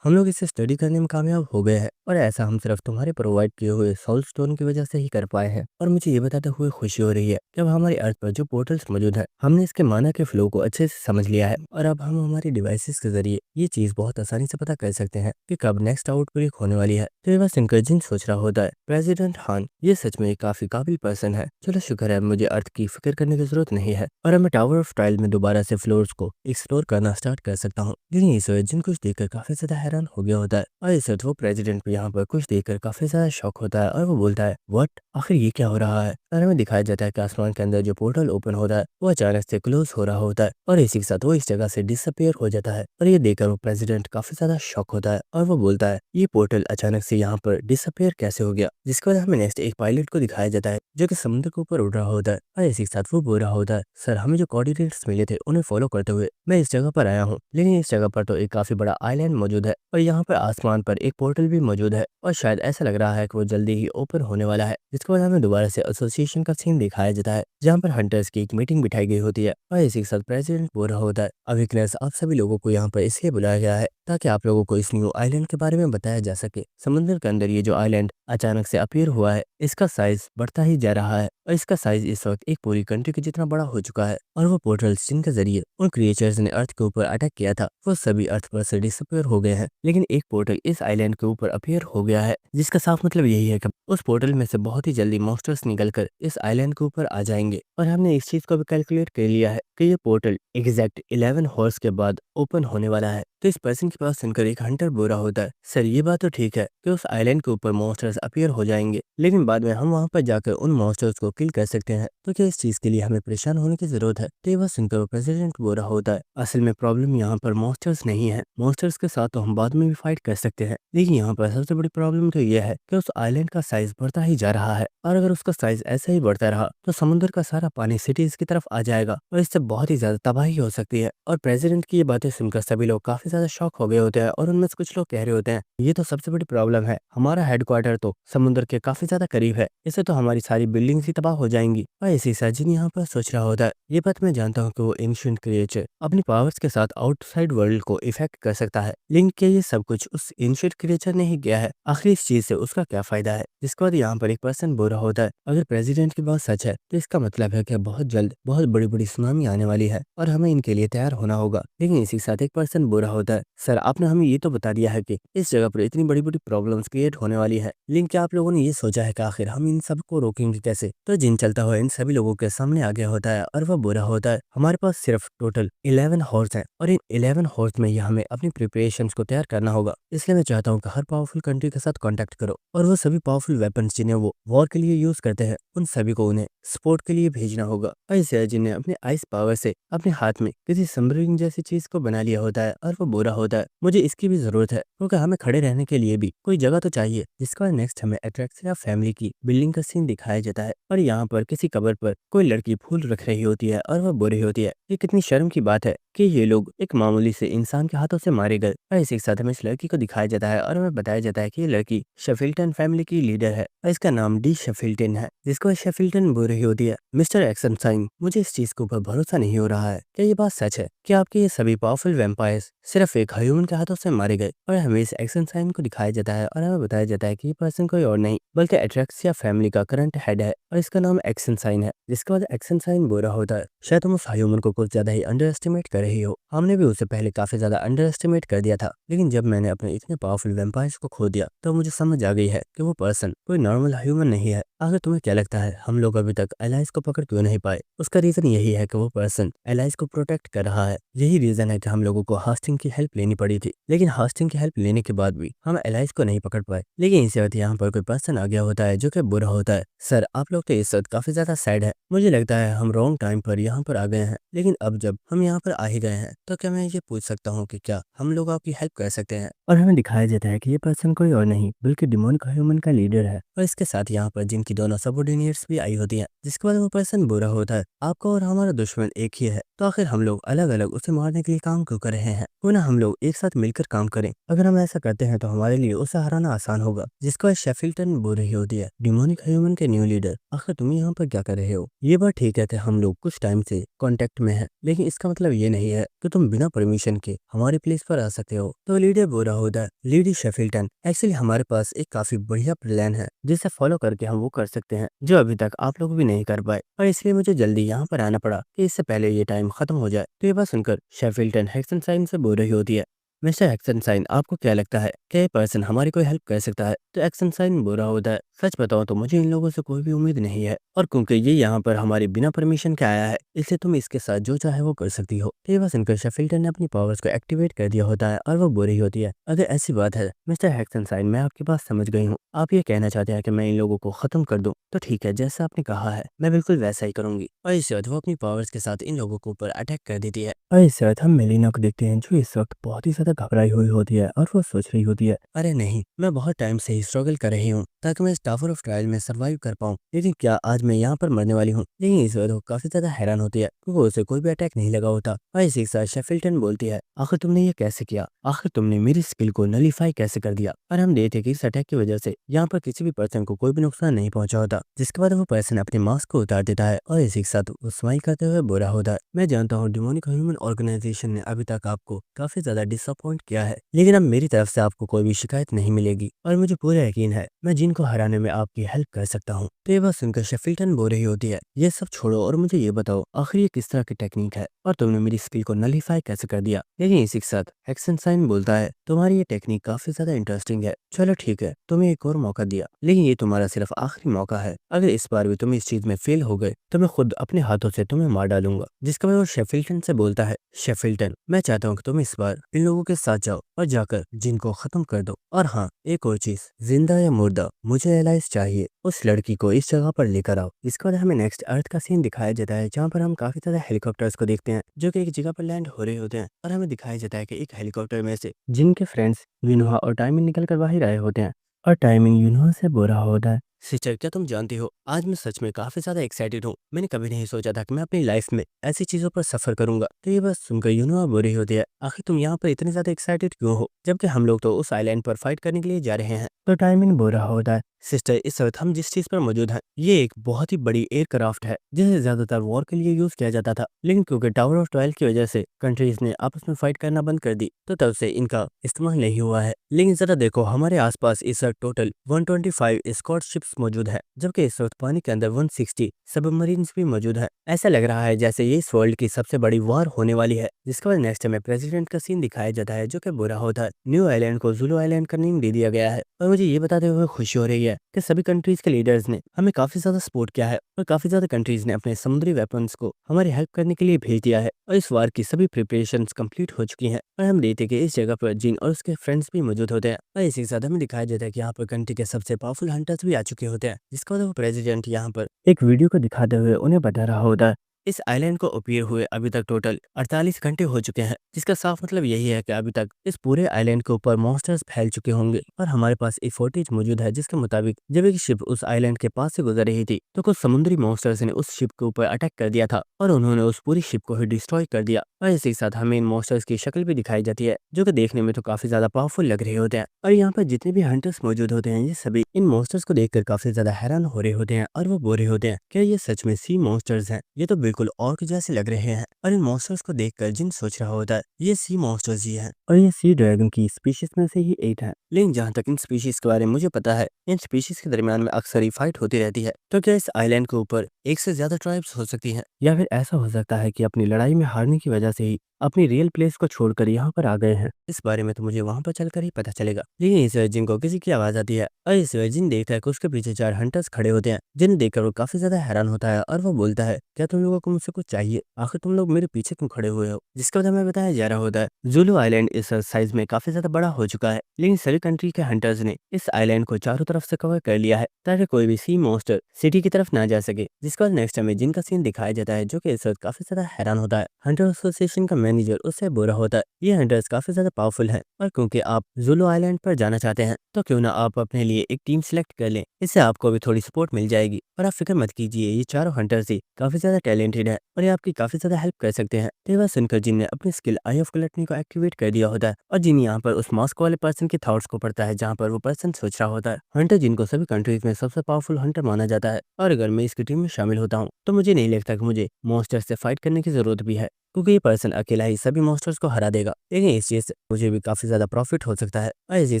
हम लोग इससे स्टडी करने में कामयाब हो गए हैं और ऐसा हम सिर्फ तुम्हारे प्रोवाइड किए हुए सोल स्टोन की वजह से ही कर पाए हैं। और मुझे ये बताते हुए खुशी हो रही है कि अब हमारी अर्थ पर जो पोर्टल्स मौजूद है, हमने इसके माना के फ्लो को अच्छे से समझ लिया है और अब हम हमारी डिवाइसेस के जरिए ये चीज बहुत आसानी से पता कर सकते हैं कि कब नेक्स्ट आउटब्रेक होने वाली है। तो ये बात सुनकर जिन सोच रहा होता है, प्रेसिडेंट हान ये सच में एक काफी काबिल पर्सन है, चलो शुक्र है मुझे अर्थ की फिक्र करने की जरूरत नहीं है और अब मैं टावर ऑफ ट्रायल में दोबारा से फ्लोर्स को एक्सप्लोर करना स्टार्ट कर सकता हूँ। लेकिन इस वजह जिन कुछ देखकर काफी ज्यादा हैरान हो गया होता है और इस वक्त वो प्रेसिडेंट भी यहाँ पर कुछ देखकर काफी ज्यादा शॉक होता है और वो बोलता है, व्हाट, आखिर ये क्या हो रहा है? और हमें दिखाया जाता है कि आसमान के अंदर जो पोर्टल ओपन होता है वो अचानक से क्लोज हो रहा होता है और इसी के साथ वो इस जगह से डिसअपियर हो जाता है। और ये देखकर वो प्रेसिडेंट काफी ज्यादा शॉक होता है और वो बोलता है, ये पोर्टल अचानक से यहाँ पर डिसअपियर कैसे हो गया? जिसके बाद हमें नेक्स्ट एक पायलट को दिखाया जाता है जो कि समुद्र के ऊपर उड़ रहा होता है और इसी के साथ वो बोल रहा होता है, सर हमें जो कोऑर्डिनेट्स मिले थे उन्हें फॉलो करते हुए मैं इस जगह पर आया हूँ, लेकिन इस जगह पर तो एक काफी बड़ा आइलैंड मौजूद है और यहाँ पर आसमान पर एक पोर्टल भी मौजूद है और शायद ऐसा लग रहा है कि वो जल्दी ही ओपन होने वाला है। जिसके बाद हमें दोबारा से एसोसिएशन का सीन दिखाया जाता है जहाँ पर हंटर्स की एक मीटिंग बिठाई गई होती है और इसी के साथ प्रेसिडेंट बोल रहा होता है, अविकनेस आप सभी लोगों को यहाँ पर इसलिए बुलाया गया है ताकि आप लोगों को इस न्यू आइलैंड के बारे में बताया जा सके। समुद्र के अंदर ये जो आइलैंड अचानक से अपीयर हुआ है, इसका साइज बढ़ता ही जा रहा है और इसका साइज इस वक्त एक पूरी कंट्री के जितना बड़ा हो चुका है और वो पोर्टल्स जिनके जरिए उन क्रिएचर्स ने अर्थ के ऊपर अटैक किया था वो सभी अर्थ पर से डिसअपियर हो गए हैं। लेकिन एक पोर्टल इस आइलैंड के ऊपर अपीयर हो गया है जिसका साफ मतलब यही है कि उस पोर्टल में से बहुत ही जल्दी मॉन्स्टर्स निकलकर इस आइलैंड के ऊपर आ जाएंगे। और हमने इस चीज को भी कैलकुलेट कर लिया है कि ये पोर्टल एग्जैक्ट 11 हॉर्स के बाद ओपन होने वाला है। तो इस पर्सन के पास सुनकर एक हंटर बोल रहा होता है, सर ये बात तो ठीक है कि उस आइलैंड के ऊपर मॉन्स्टर्स अपीयर हो जाएंगे, लेकिन बाद में हम वहां पर जाकर उन मॉन्स्टर्स को किल कर सकते हैं, तो क्या इस चीज के लिए हमें परेशान होने की जरूरत है? तो ये बात सुनकर प्रेसिडेंट बोल रहा होता है, असल में प्रॉब्लम यहाँ पर मॉन्स्टर्स नहीं है, मॉन्स्टर्स के साथ तो हम बाद में भी फाइट कर सकते हैं, लेकिन यहाँ पर सबसे बड़ी प्रॉब्लम तो यह है कि उस आइलैंड का साइज बढ़ता ही जा रहा है और अगर उसका साइज ऐसे ही बढ़ता रहा तो समुद्र का सारा पानी सिटीज की तरफ आ जाएगा और इससे बहुत ही ज्यादा तबाही हो सकती है। और प्रेसिडेंट की ये बातें सुनकर सभी लोग काफी ज्यादा शॉक हो गए होते हैं और उनमें से कुछ लोग कह रहे होते हैं, ये तो सबसे बड़ी प्रॉब्लम है, हमारा हेडक्वार्टर तो समुद्र के काफी ज्यादा करीब है, इससे तो हमारी सारी बिल्डिंग्स ही तबाह हो जाएंगी। और इसी सर्जन यहाँ पर सोच रहा होता है, ये बात मैं जानता हूँ कि वो एंशिएंट क्रिएचर अपनी पावर्स के साथ आउटसाइड वर्ल्ड को इफेक्ट कर सकता है, लेकिन क्या ये सब कुछ उस एंशिएंट क्रिएचर ने ही किया है? आखिर इस चीज से उसका क्या फायदा है? जिसके बाद यहाँ पर एक पर्सन बोल रहा होता है, अगर प्रेसिडेंट की बात सच है तो इसका मतलब है कि बहुत जल्द बहुत बड़ी बड़ी सुनामी आने वाली है और हमें इनके लिए तैयार होना होगा। लेकिन इसी के साथ एक पर्सन बोल रहा होता है, सर आपने हमें ये तो बता दिया है कि इस जगह पर इतनी बड़ी बड़ी प्रॉब्लम्स क्रिएट होने वाली है, लेकिन क्या आप लोगों ने ये सोचा है कि आखिर हम इन सब को रोकेंगे कैसे? तो जिन चलता हुआ इन सभी लोगों के सामने आ गया होता है और वह बोल रहा होता है, हमारे पास सिर्फ टोटल 11 हॉर्स हैं और इन 11 हॉर्स में ये हमें अपनी प्रिपरेशन को तैयार करना होगा, इसलिए मैं चाहता हूँ कि हर पावरफुल कंट्री के साथ कॉन्टेक्ट करो और वो सभी पावरफुल वेपन्स जिन्हें वो वॉर के लिए यूज करते हैं उन सभी को उन्हें सपोर्ट के लिए भेजना होगा। ऐसे जिन्हें अपने आइस पावर से अपने हाथ में किसी सबमरीन जैसी चीज को बना लिया होता है और वो बोला होता है, मुझे इसकी भी जरूरत है क्योंकि हमें खड़े रहने के लिए भी कोई जगह तो चाहिए। जिसका नेक्स्ट हमें अट्रैक्सिया फैमिली की बिल्डिंग का सीन दिखाया जाता है और यहाँ पर किसी कबर पर कोई लड़की फूल रख रही होती है और वह बोल रही होती है, ये कितनी शर्म की बात है कि ये लोग एक मामूली से इंसान के हाथों से मारे गए। और इसी के साथ हमें इस लड़की को दिखाया जाता है और हमें बताया जाता है कि ये लड़की शेफिल्टन फैमिली की लीडर है और इसका नाम डी शेफिल्टन है। जिसको शेफिल्टन बोल रही होती है, मिस्टर एक्सनशाइन मुझे इस चीज के ऊपर भरोसा नहीं हो रहा है, क्या ये बात सच है कि आपके ये सभी पावरफुल वैम्पायर्स सिर्फ एक ह्यूमन के हाथों से मारे गए? और हमें इस एक्सनशाइन को दिखाया जाता है और हमें बताया जाता है कि ये पर्सन कोई और नहीं बल्कि एट्रैक्सिया फैमिली का करंट हेड है और इसका नाम एक्सनशाइन है। जिसके बाद एक्सनशाइन बोल रहा होता है, शायद तुम उस ह्यूमन को कुछ ज्यादा ही अंडर एस्टिमेट कर कर रही हो। हमने भी उसे पहले काफी ज्यादा अंडर एस्टिमेट कर दिया था, लेकिन जब मैंने अपने इतने पावरफुल वैम्पायर्स को खो दिया तो मुझे समझ आ गई है कि वो पर्सन कोई नॉर्मल ह्यूमन नहीं है। आखिर तुम्हें क्या लगता है हम लोग अभी तक एलाइज को पकड़ क्यों नहीं पाए? उसका रीजन यही है कि वो पर्सन एलाइज को प्रोटेक्ट कर रहा है। यही रीजन है कि हम लोगों को हास्टिंग की हेल्प लेनी पड़ी थी, लेकिन हास्टिंग की हेल्प लेने के बाद भी हम एलाइज को नहीं पकड़ पाए। लेकिन इसी वक्त यहाँ पर कोई पर्सन आ गया होता है जो कि बुरा होता है। सर, आप लोग तो इस वक्त काफी ज्यादा सैड है। मुझे लगता है हम रॉन्ग टाइम पर यहाँ पर आ गए हैं, लेकिन अब जब हम यहाँ पर आ ही गए हैं तो क्या मैं ये पूछ सकता हूँ कि क्या हम लोग आपकी हेल्प कर सकते हैं? और हमें दिखाया जाता है कि ये पर्सन कोई और नहीं बल्कि डिमोनिक ह्यूमन का लीडर है, और इसके साथ यहाँ पर जिनकी दोनों सबऑर्डिनेट्स भी आई होती हैं, जिसके बाद वो पर्सन बुरा होता है। आपका और हमारा दुश्मन एक ही है, तो आखिर हम लोग अलग अलग उसे मारने के लिए काम क्यों कर रहे हैं? क्यों ना हम लोग एक साथ मिलकर काम करें? अगर हम ऐसा करते हैं तो हमारे लिए उसे हराना आसान होगा। जिसके बाद शेफिल्टन बोल रही होती है, डिमोनिक ह्यूमन के न्यू लीडर, आखिर तुम यहाँ पर क्या कर रहे हो? ये बात ठीक है कि हम लोग कुछ टाइम से कांटेक्ट में हैं, लेकिन इसका मतलब ये नहीं है कि तुम बिना परमिशन के हमारे प्लेस पर आ सकते हो। तो लीडर बोल रहा होता है, लीडी शेफिल्टन, एक्चुअली हमारे पास एक काफी बढ़िया प्लान है जिसे फॉलो करके हम वो कर सकते हैं जो अभी तक आप लोग भी नहीं कर पाए, और इसलिए मुझे जल्दी यहाँ पर आना पड़ा कि इससे पहले ये टाइम खत्म हो जाए। तो ये बात सुनकर शेफिल्टन हेक्सेनसाइन से बोल रही होती है, मिस्टर हेक्सेनसाइन, आपको क्या लगता है कि ये पर्सन हमारी कोई हेल्प कर सकता है? तो हेक्सेनसाइन बोल रहा होता है, सच बताओ तो मुझे इन लोगों से कोई भी उम्मीद नहीं है, और क्योंकि ये यहाँ पर हमारे बिना परमिशन के आया है इसलिए तुम इसके साथ जो चाहे वो कर सकती हो। तो ये बात सुनकर शेफिल्टन ने अपनी पावर्स को एक्टिवेट कर दिया होता है और वो बोल रही होती है, अगर ऐसी बात है मिस्टर हेक्सेनसाइन, मैं आपकी बात समझ गई हूँ। आप ये कहना चाहते हैं कि मैं इन लोगों को खत्म कर दूं, तो ठीक है, जैसा आपने कहा है मैं बिल्कुल वैसा ही करूंगी। और इस वक्त वो अपनी पावर्स के साथ इन लोगों के ऊपर अटैक कर देती है। और इस वक्त हम मेलिना को देखते हैं जो इस वक्त बहुत ही ज्यादा घबराई हुई होती है, और वो सोच रही होती है, अरे नहीं, मैं बहुत टाइम से ही स्ट्रगल कर रही हूँ ताकि मैं इस टावर ऑफ ट्रायल में सर्वाइव कर पाऊँ, लेकिन क्या आज मैं यहाँ पर मरने वाली हूँ? लेकिन इस वक्त वो काफी ज्यादा हैरान होती है क्योंकि उसे कोई भी अटैक नहीं लगा होता। और इसी के साथ शेफिल्टन बोलती है, आखिर तुमने ये कैसे किया? आखिर तुमने मेरी स्किल को नलीफाई कैसे कर दिया? और हम देखते कि इस अटैक की वजह से यहाँ पर किसी भी पर्सन को कोई भी नुकसान नहीं पहुंचा होता। जिसके बाद वो पर्सन अपने मास्क को उतार देता है और इसी के साथ वो स्माइल करते हुए बोला होता है, मैं जानता हूँ डिमोनिक ह्यूमन ऑर्गेनाइजेशन ने अभी तक आपको काफी ज्यादा डिसअपॉइंट किया है, लेकिन अब मेरी तरफ से आपको कोई भी शिकायत नहीं मिलेगी, और मुझे पूरा यकीन है मैं जिन को हराने में आपकी हेल्प कर सकता हूँ। तो ये बात सुनकर शेफिल्टन बोल रही होती है, ये सब छोड़ो और मुझे ये बताओ आखिर ये किस तरह की टेक्निक है और तुमने मेरी स्किल को नलीफाई कैसे कर दिया? लेकिन इसी के साथ हेक्सेनसाइन बोलता है, तुम्हारी ये टेक्निक काफी ज्यादा इंटरेस्टिंग है, चलो ठीक है, तुम्हें एक और मौका दिया, लेकिन ये तुम्हारा सिर्फ आखिरी मौका है। अगर इस बार भी तुम इस चीज में फेल हो गए तो मैं खुद अपने हाथों से तुम्हें मार डालूंगा। जिसके बाद वो शेफिल्टन से बोलता है, शेफिल्टन, मैं चाहता हूँ कि तुम इस बार इन लोगों के साथ जाओ और जाकर जिनको खत्म कर दो। और हाँ, एक और चीज, जिंदा या मुर्दा मुझे एलाइज चाहिए, उस लड़की को इस जगह पर लेकर आओ। इसके बाद हमें नेक्स्ट अर्थ का सीन दिखाया जाता है जहाँ पर हम काफी ज्यादा हेलीकॉप्टर्स को देखते हैं जो कि एक जगह पर लैंड हो रहे होते हैं, और हमें दिखाया जाता है कि एक हेलीकॉप्टर में से जिनके फ्रेंड्स विनोहा और टाइमिंग निकल कर बाहर आए होते हैं, और टाइमिंग यूनोहा से बोरा होता है, सिस्टर क्या तुम जानती हो आज मैं सच में काफी ज्यादा एक्साइटेड हूँ। मैंने कभी नहीं सोचा था कि मैं अपनी लाइफ में ऐसी चीजों पर सफर करूंगा। तो ये बस सुनकर यूनोहा बुरी होती है, आखिर तुम यहाँ पर इतनी ज्यादा एक्साइटेड क्यों हो जबकि हम लोग तो उस आइलैंड पर फाइट करने के लिए जा रहे हैं? तो टाइमिंग बुरा होता है, सिस्टर इस वक्त हम जिस चीज पर मौजूद हैं ये एक बहुत ही बड़ी एयरक्राफ्ट है जिसे ज्यादातर वॉर के लिए यूज किया जाता था, लेकिन क्योंकि टावर ऑफ ट्रायल की वजह से कंट्रीज ने आपस में फाइट करना बंद कर दी तो तब से इनका इस्तेमाल नहीं हुआ है। लेकिन जरा देखो हमारे आसपास इस वक्त टोटल 125 एस्कॉर्ट शिप्स मौजूद है, जबकि इस वक्त पानी के अंदर 160 सबमरीन्स भी मौजूद है। ऐसा लग रहा है जैसे ये इस वर्ल्ड की सबसे बड़ी वॉर होने वाली है। जिसके बाद नेक्स्ट में प्रेसिडेंट का सीन दिखाया जाता है जो कि बुरा होता है। न्यू आइलैंड को जुलू आइलैंड का नेम दे दिया गया है, और मुझे ये बताते हुए खुशी हो रही है कि सभी कंट्रीज के लीडर्स ने हमें काफी ज्यादा सपोर्ट किया है, और काफी ज्यादा कंट्रीज ने अपने समुद्री वेपन्स को हमारी हेल्प करने के लिए भेज दिया है, और इस वार की सभी प्रिपरेशंस कंप्लीट हो चुकी हैं। और हम देखते हैं कि इस जगह पर जिन और उसके फ्रेंड्स भी मौजूद होते हैं, और इसी के साथ हमें दिखाया जाता है कि यहाँ पर कंट्री के सबसे पावरफुल हंटर्स भी आ चुके होते हैं। जिसके बाद वो प्रेसिडेंट यहाँ पर एक वीडियो को दिखाते हुए उन्हें बता रहा होता है, इस आइलैंड को अपीयर हुए अभी तक टोटल 48 घंटे हो चुके हैं, जिसका साफ मतलब यही है कि अभी तक इस पूरे आइलैंड के ऊपर मॉन्स्टर्स फैल चुके होंगे। और हमारे पास एक फुटेज मौजूद है जिसके मुताबिक जब एक शिप उस आइलैंड के पास से गुजर रही थी तो कुछ समुद्री मॉन्स्टर्स ने उस शिप के ऊपर अटैक कर दिया था, और उन्होंने उस पूरी शिप को ही डिस्ट्रॉय कर दिया। और इसी के साथ हमें इन मॉन्स्टर्स की शक्ल भी दिखाई जाती है जो कि देखने में तो काफी ज्यादा पावरफुल लग रहे होते हैं। और यहाँ पर जितने भी हंटर्स मौजूद होते हैं ये सभी इन मॉन्स्टर्स को देखकर काफी ज्यादा हैरान हो रहे होते हैं, और वो बोल रहे होते हैं क्या ये सच में सी मॉन्स्टर्स हैं? ये तो बिल्कुल ऑर्क जैसे लग रहे हैं। और इन मॉन्स्टर्स को देखकर जिन सोच रहा होता है ये सी मॉन्स्टर्स ही हैं, और ये सी ड्रैगन की स्पीशीज में से ही एक है। लेकिन जहाँ तक इन स्पीशीज के बारे में मुझे पता है इन स्पीशीज के दरमियान में अक्सर ही फाइट होती रहती है। तो क्या इस आइलैंड के ऊपर एक से ज्यादा ट्राइब्स हो सकती हैं, या फिर ऐसा हो सकता है कि अपनी लड़ाई में हारने की वजह से ही अपनी रियल प्लेस को छोड़कर यहाँ पर आ गए हैं। इस बारे में तो मुझे वहाँ पर चलकर ही पता चलेगा। लेकिन इस जिन को किसी की आवाज़ आती है और इस जिन देखता है कि उसके पीछे 4 हंटर्स खड़े होते हैं, जिन्हें देखकर वो काफ़ी ज़्यादा हैरान होता है और वो बोलता है, क्या तुम लोगों को मुझसे कुछ चाहिए? आखिर तुम लोग मेरे पीछे क्यों खड़े हुए हो? जिसका बाद हमें बताया जा रहा होता है, ज़ुलु आइलैंड इस साइज़ में काफ़ी ज़्यादा बड़ा हो चुका है, लेकिन सभी कंट्री के हंटर्स ने इस आइलैंड को चारों तरफ से कवर कर लिया है ताकि कोई भी सी मॉन्स्टर सिटी की तरफ ना जा सके। जिसके बाद नेक्स्ट हमें जिन का सीन दिखाया जाता है, जो कि इस वक्त काफ़ी ज़्यादा हैरान होता है। हंटर एसोसिएशन का मैनेजर उससे बुरा होता है। ये हंटर्स काफ़ी ज़्यादा पावरफुल हैं और क्योंकि आप ज़ुलु आइलैंड पर जाना चाहते हैं, तो क्यों ना आप अपने लिए एक टीम सेलेक्ट कर लें। इससे आपको भी थोड़ी सपोर्ट मिल जाएगी और आप फिक्र मत कीजिए, ये चारों हंटर्स ही काफ़ी ज़्यादा टैलेंटेड हैं और ये आपकी काफ़ी ज़्यादा हेल्प कर सकते हैं। तो ये बात सुनकर जिन ने अपनी स्किल आई ऑफ गलटनी को एक्टिवेट कर दिया होता है और जिन यहाँ पर उस मास्क वाले पर्सन के थॉट्स को पढ़ता है, जहाँ पर वो पर्सन सोच रहा होता है। हंटर जिनको सभी कंट्रीज में सबसे पावरफुल हंटर माना जाता है और अगर मैं इसकी टीम में शामिल होता हूँ, तो मुझे नहीं लगता कि मुझे मॉन्स्टर से फाइट करने की जरूरत भी है, क्योंकि ये पर्सन अकेला ही सभी मॉन्स्टर्स को हरा देगा। लेकिन इस चीज से मुझे भी काफी ज्यादा प्रॉफिट हो सकता है। और इसी के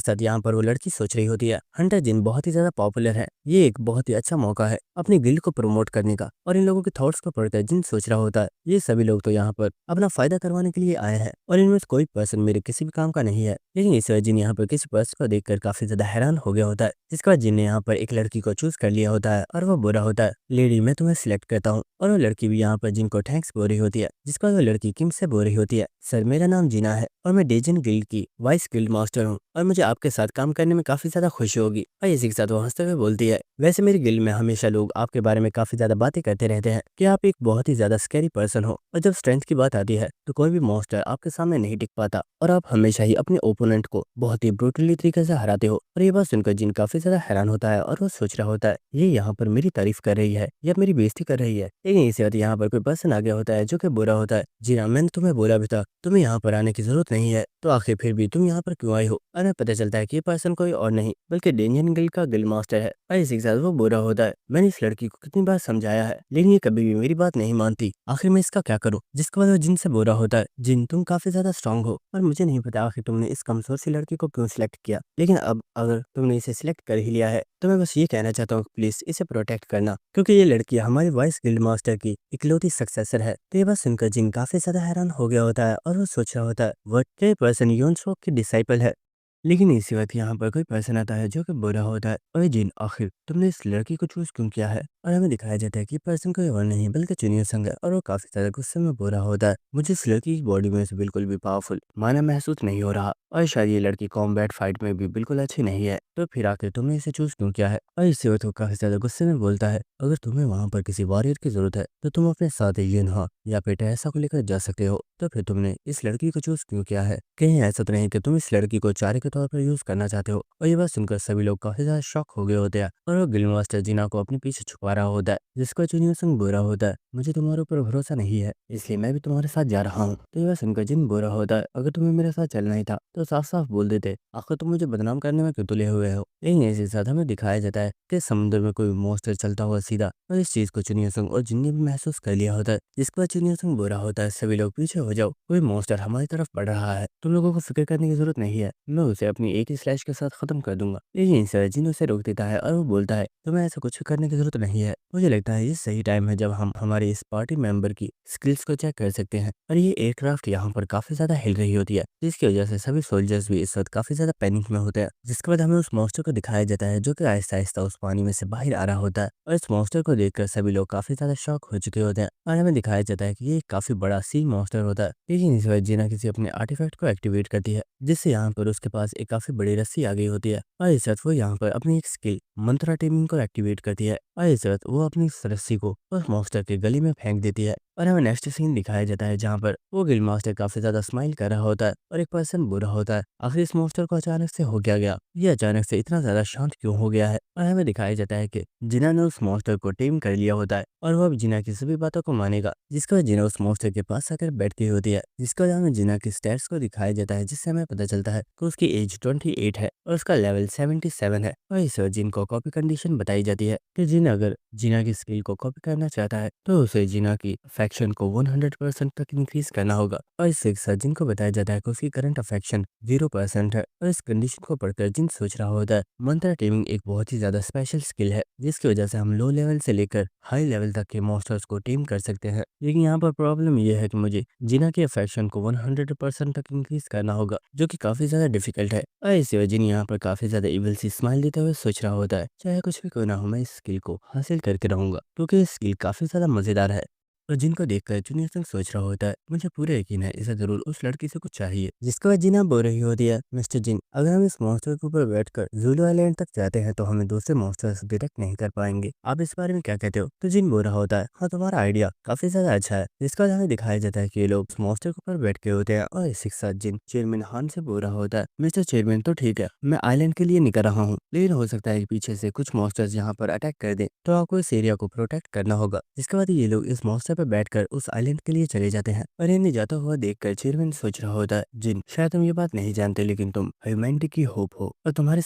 साथ यहाँ पर वो लड़की सोच रही होती है, हंटर जिन बहुत ही ज्यादा पॉपुलर है, ये एक बहुत ही अच्छा मौका है अपनी गिल्ड को प्रमोट करने का। और इन लोगों के थॉट्स को पढ़कर जिन सोच रहा होता है, ये सभी लोग तो यहाँ पर अपना फायदा करवाने के लिए आए हैं और इनमें से कोई पर्सन मेरे किसी भी काम का नहीं है। लेकिन इस वजह जिन यहाँ पर किसी पर्सन को देखकर काफी ज्यादा हैरान हो गया होता है, जिसके बाद जिन ने यहाँ पर एक लड़की को चूज कर लिया होता है और वो बुरा होता है, लेडी मैं तुम्हें सिलेक्ट करता हूँ। और वो लड़की भी यहाँ पर जिनको थैंक्स बोल रही होती है, जिसके बाद वो लड़की किम से बोल रही होती है, सर मेरा नाम जीना है और मैं डेजन गिल्ड की वाइस गिल्ड मास्टर हूँ और मुझे आपके साथ काम करने में काफी ज्यादा खुशी होगी। और इसी के साथ वो हंसते हुए बोलती है, वैसे मेरी गिल्ड में हमेशा लोग आपके बारे में काफी ज्यादा बातें करते रहते हैं कि आप एक बहुत ही ज्यादा स्कैरी पर्सन हो और जब स्ट्रेंथ की बात आती है तो कोई भी मॉन्स्टर आपके सामने नहीं टिक पाता और आप हमेशा ही अपने ओपोनेंट को बहुत ही ब्रूटली तरीके से हराते हो। और ये बात सुनकर जिन काफी ज्यादा हैरान होता है और वो सोच रहा होता है, ये यहाँ पर मेरी तारीफ कर रही है या मेरी बेइज्जती कर रही है। लेकिन इसी वक्त यहाँ पर कोई पर्सन आ गया होता है जो कि बुरा होता है, जी हाँ मैंने तुम्हें बोला भी था तुम्हें यहाँ पर आने की जरूरत नहीं है, तो आखिर फिर भी तुम यहाँ पर क्यों आई हो? और हमें पता चलता है कि ये पर्सन कोई और नहीं बल्कि डेनियन गिल्ड का गिल्ड मास्टर है। और इसी के साथ वो बुरा होता है, मैंने इस लड़की को कितनी बार समझाया है लेकिन ये कभी भी मेरी बात नहीं मानती, आखिर मैं इसका क्या करूँ? जिसके बाद वो जिन से बुरा होता है, जिन तुम काफी ज्यादा स्ट्रांग हो और मुझे नहीं पता आखिर तुमने इस कमजोर सी लड़की को क्यों सिलेक्ट किया, लेकिन अब अगर तुमने इसे सिलेक्ट कर ही लिया है तो मैं बस ये कहना चाहता हूँ प्लीज इसे प्रोटेक्ट करना, क्योंकि ये लड़की हमारी वाइस गिल्ड मास्टर की इकलौती सक्सेसर है। तो ये बात सुनकर जिन काफी ज्यादा हैरान हो गया होता है और वो सोच रहा होता है, वट ये पर्सन योन सो की डिसाइपल है। लेकिन इसी वक्त यहाँ पर कोई पर्सन आता है जो कि बुरा होता है, अरे जिन आखिर तुमने इस लड़की को चूज क्यों किया है? और हमें दिखाया जाता है कि पर्सन कोई और नहीं बल्कि जूनियर संग है और वो काफी ज्यादा गुस्से में बुरा होता है, मुझे इस लड़की की बॉडी में से बिल्कुल भी पावरफुल माना महसूस नहीं हो रहा और शायद ये लड़की कॉम्बैट फाइट में भी बिल्कुल अच्छी नहीं है, तो फिर आखिर तुमने इसे चूज क्यों किया है? और इसी वक्त वो काफी ज्यादा गुस्से में बोलता है, अगर तुम्हें वहाँ पर किसी वॉरियर की जरूरत है तो तुम अपने साथ युनहा या फिर ऐसा को लेकर जा सकते हो, तो फिर तुमने इस लड़की को चूज क्यों किया है? कहीं ऐसा तो नहीं कि तुम इस लड़की को चारे के तौर पर यूज करना चाहते हो? और ये बात सुनकर सभी लोग काफी ज्यादा शॉक हो गए होते हैं और वो गिल्ड मास्टर जीना को अपने पीछे छुपा रहा होता है, जिसका जूनियर संग बुरा होता है, मुझे तुम्हारे ऊपर भरोसा नहीं है इसलिए मैं भी तुम्हारे साथ जा रहा हूँ। तो ये बात सुनकर जिन बुरा होता है, अगर तुम्हें मेरे साथ चलना ही था तो साफ साफ बोल देते, आखिर तुम मुझे बदनाम करने में क्यों तुले हुए हो? लेकिन इसी के साथ हमें दिखाया जाता है कि समुद्र में कोई मॉन्स्टर चलता हुआ सीधा, और इस चीज को जूनियर संग और जिन ने भी महसूस कर लिया होता है, जिसके बाद जूनियर संग बुरा होता है, सभी लोग पीछे हो जाओ, कोई मॉन्स्टर हमारी तरफ बढ़ रहा है, तुम लोगों को फिक्र करने की जरूरत नहीं है, मैं उसे अपनी एक ही स्लैश के साथ खत्म कर दूंगा। लेकिन इस जिन उसे रोक देता है और वो बोलता है तुम्हें ऐसा कुछ करने की जरूरत नहीं है, मुझे लगता है ये सही टाइम है जब हम हमारे इस पार्टी मेंबर की स्किल्स को चेक कर सकते हैं। और ये एयरक्राफ्ट यहाँ पर काफी ज्यादा हिल रही होती है, जिसकी वजह से सभी सोल्जर्स भी इस वक्त काफी ज्यादा पैनिक में होते हैं। जिसके बाद हमें उस मॉन्स्टर को दिखाया जाता है जो कि आहिस्ता आहिस्ता उस पानी में से बाहर आ रहा होता है और इस मॉन्स्टर को देखकर सभी लोग काफी ज्यादा शॉक हो चुके होते हैं और हमें दिखाया जाता है कि ये काफी बड़ा सी मॉन्स्टर होता है। लेकिन इस वक्त जीना किसी अपने आर्टिफैक्ट को एक्टिवेट करती है, जिससे यहाँ पर उसके पास एक काफी बड़ी रस्सी आ गई होती है और इस वक्त वो यहाँ पर अपनी एक स्किल मंत्रा टेमिंग को एक्टिवेट करती है और इस वक्त वो अपनी इस रस्सी को उस मॉन्स्टर के गले में फेंक देती है। और हमें नेक्स्ट सीन दिखाया जाता है जहाँ पर वो गिल्ड मास्टर काफी ज्यादा स्माइल कर रहा होता है और एक पर्सन बुरा होता है, आखिर इस मॉन्स्टर को अचानक से हो क्या गया, ये अचानक से इतना ज्यादा शांत क्यों हो गया है? और हमें दिखाया जाता है कि जिना ने उस मॉन्स्टर को टेम कर लिया होता है और वो अब जिना की सभी बातों को मानेगा, जिसके बाद जिना उस मॉन्स्टर के पास आकर बैठ गई होती है। जिसके बाद हमें जिना की स्टैट्स को दिखाया जाता है, जिससे हमें पता चलता है कि उसकी एज 28 है और उसका लेवल 77 है। और इस जिन को कॉपी कंडीशन बताई जाती है कि जिन अगर जिना की स्किल को कॉपी करना चाहता है तो उसे जिना की अफेक्शन को 100% तक इंक्रीज करना होगा। और इससे एक साथ जिन को बताया जाता है कि उसकी करंट अफेक्शन 0% है। और इस कंडीशन को पढ़कर जिन सोच रहा होता है मंत्रा टेमिंग एक बहुत ही ज्यादा स्पेशल स्किल है जिसकी वजह से हम लो लेवल से लेकर हाई लेवल तक के मॉन्स्टर्स को टीम कर सकते हैं। लेकिन यहाँ पर प्रॉब्लम यह है कि मुझे जिना के अफेक्शन को 100% तक इंक्रीज करना होगा जो कि काफी ज्यादा डिफिकल्ट है। और इसी वजह जिन यहाँ पर काफी ज्यादा इविल सी स्माइल देते हुए सोच रहा होता है चाहे कुछ भी क्यों ना हो मैं इस स्किल को हासिल करके रहूंगा क्योंकि ये स्किल काफी ज्यादा मजेदार है। और जिनको देखकर जूनियर सिंह सोच रहा होता है मुझे पूरा यकीन है इसे जरूर उस लड़की से कुछ चाहिए। जिसके बाद जिना बोल रही होती है मिस्टर जिन अगर हम इस मॉन्स्टर के ऊपर बैठकर जूलो आइलैंड तक जाते हैं तो हमें दूसरे मॉन्स्टर से डिटेक्ट नहीं कर पाएंगे। आप इस बारे में क्या कहते हो? तो जिन बोल रहा होता है हाँ तुम्हारा आइडिया काफी ज्यादा अच्छा है। जिसका हमें दिखाया जाता है कि ये लोग उस मॉन्स्टर के ऊपर बैठ के होते हैं। और इसी के साथ जिन चेयरमैन हान से बोल रहा होता है मिस्टर चेयरमैन तो ठीक है मैं आइलैंड के लिए निकल रहा हूँ लेकिन हो सकता है कि पीछे से कुछ मॉन्स्टर्स यहाँ पर अटैक कर दे तो आपको इस एरिया को प्रोटेक्ट करना होगा। जिसके बाद ये लोग इस मॉन्स्टर पर बैठकर उस आइलैंड के लिए चले जाते हैं। और इन्हें जाता हुआ देखकर चेयरमैन सोच रहा होता है जिन शायद तुम ये बात नहीं जानते लेकिन तुम ह्यूमैनिटी की होप हो और तुम्हारे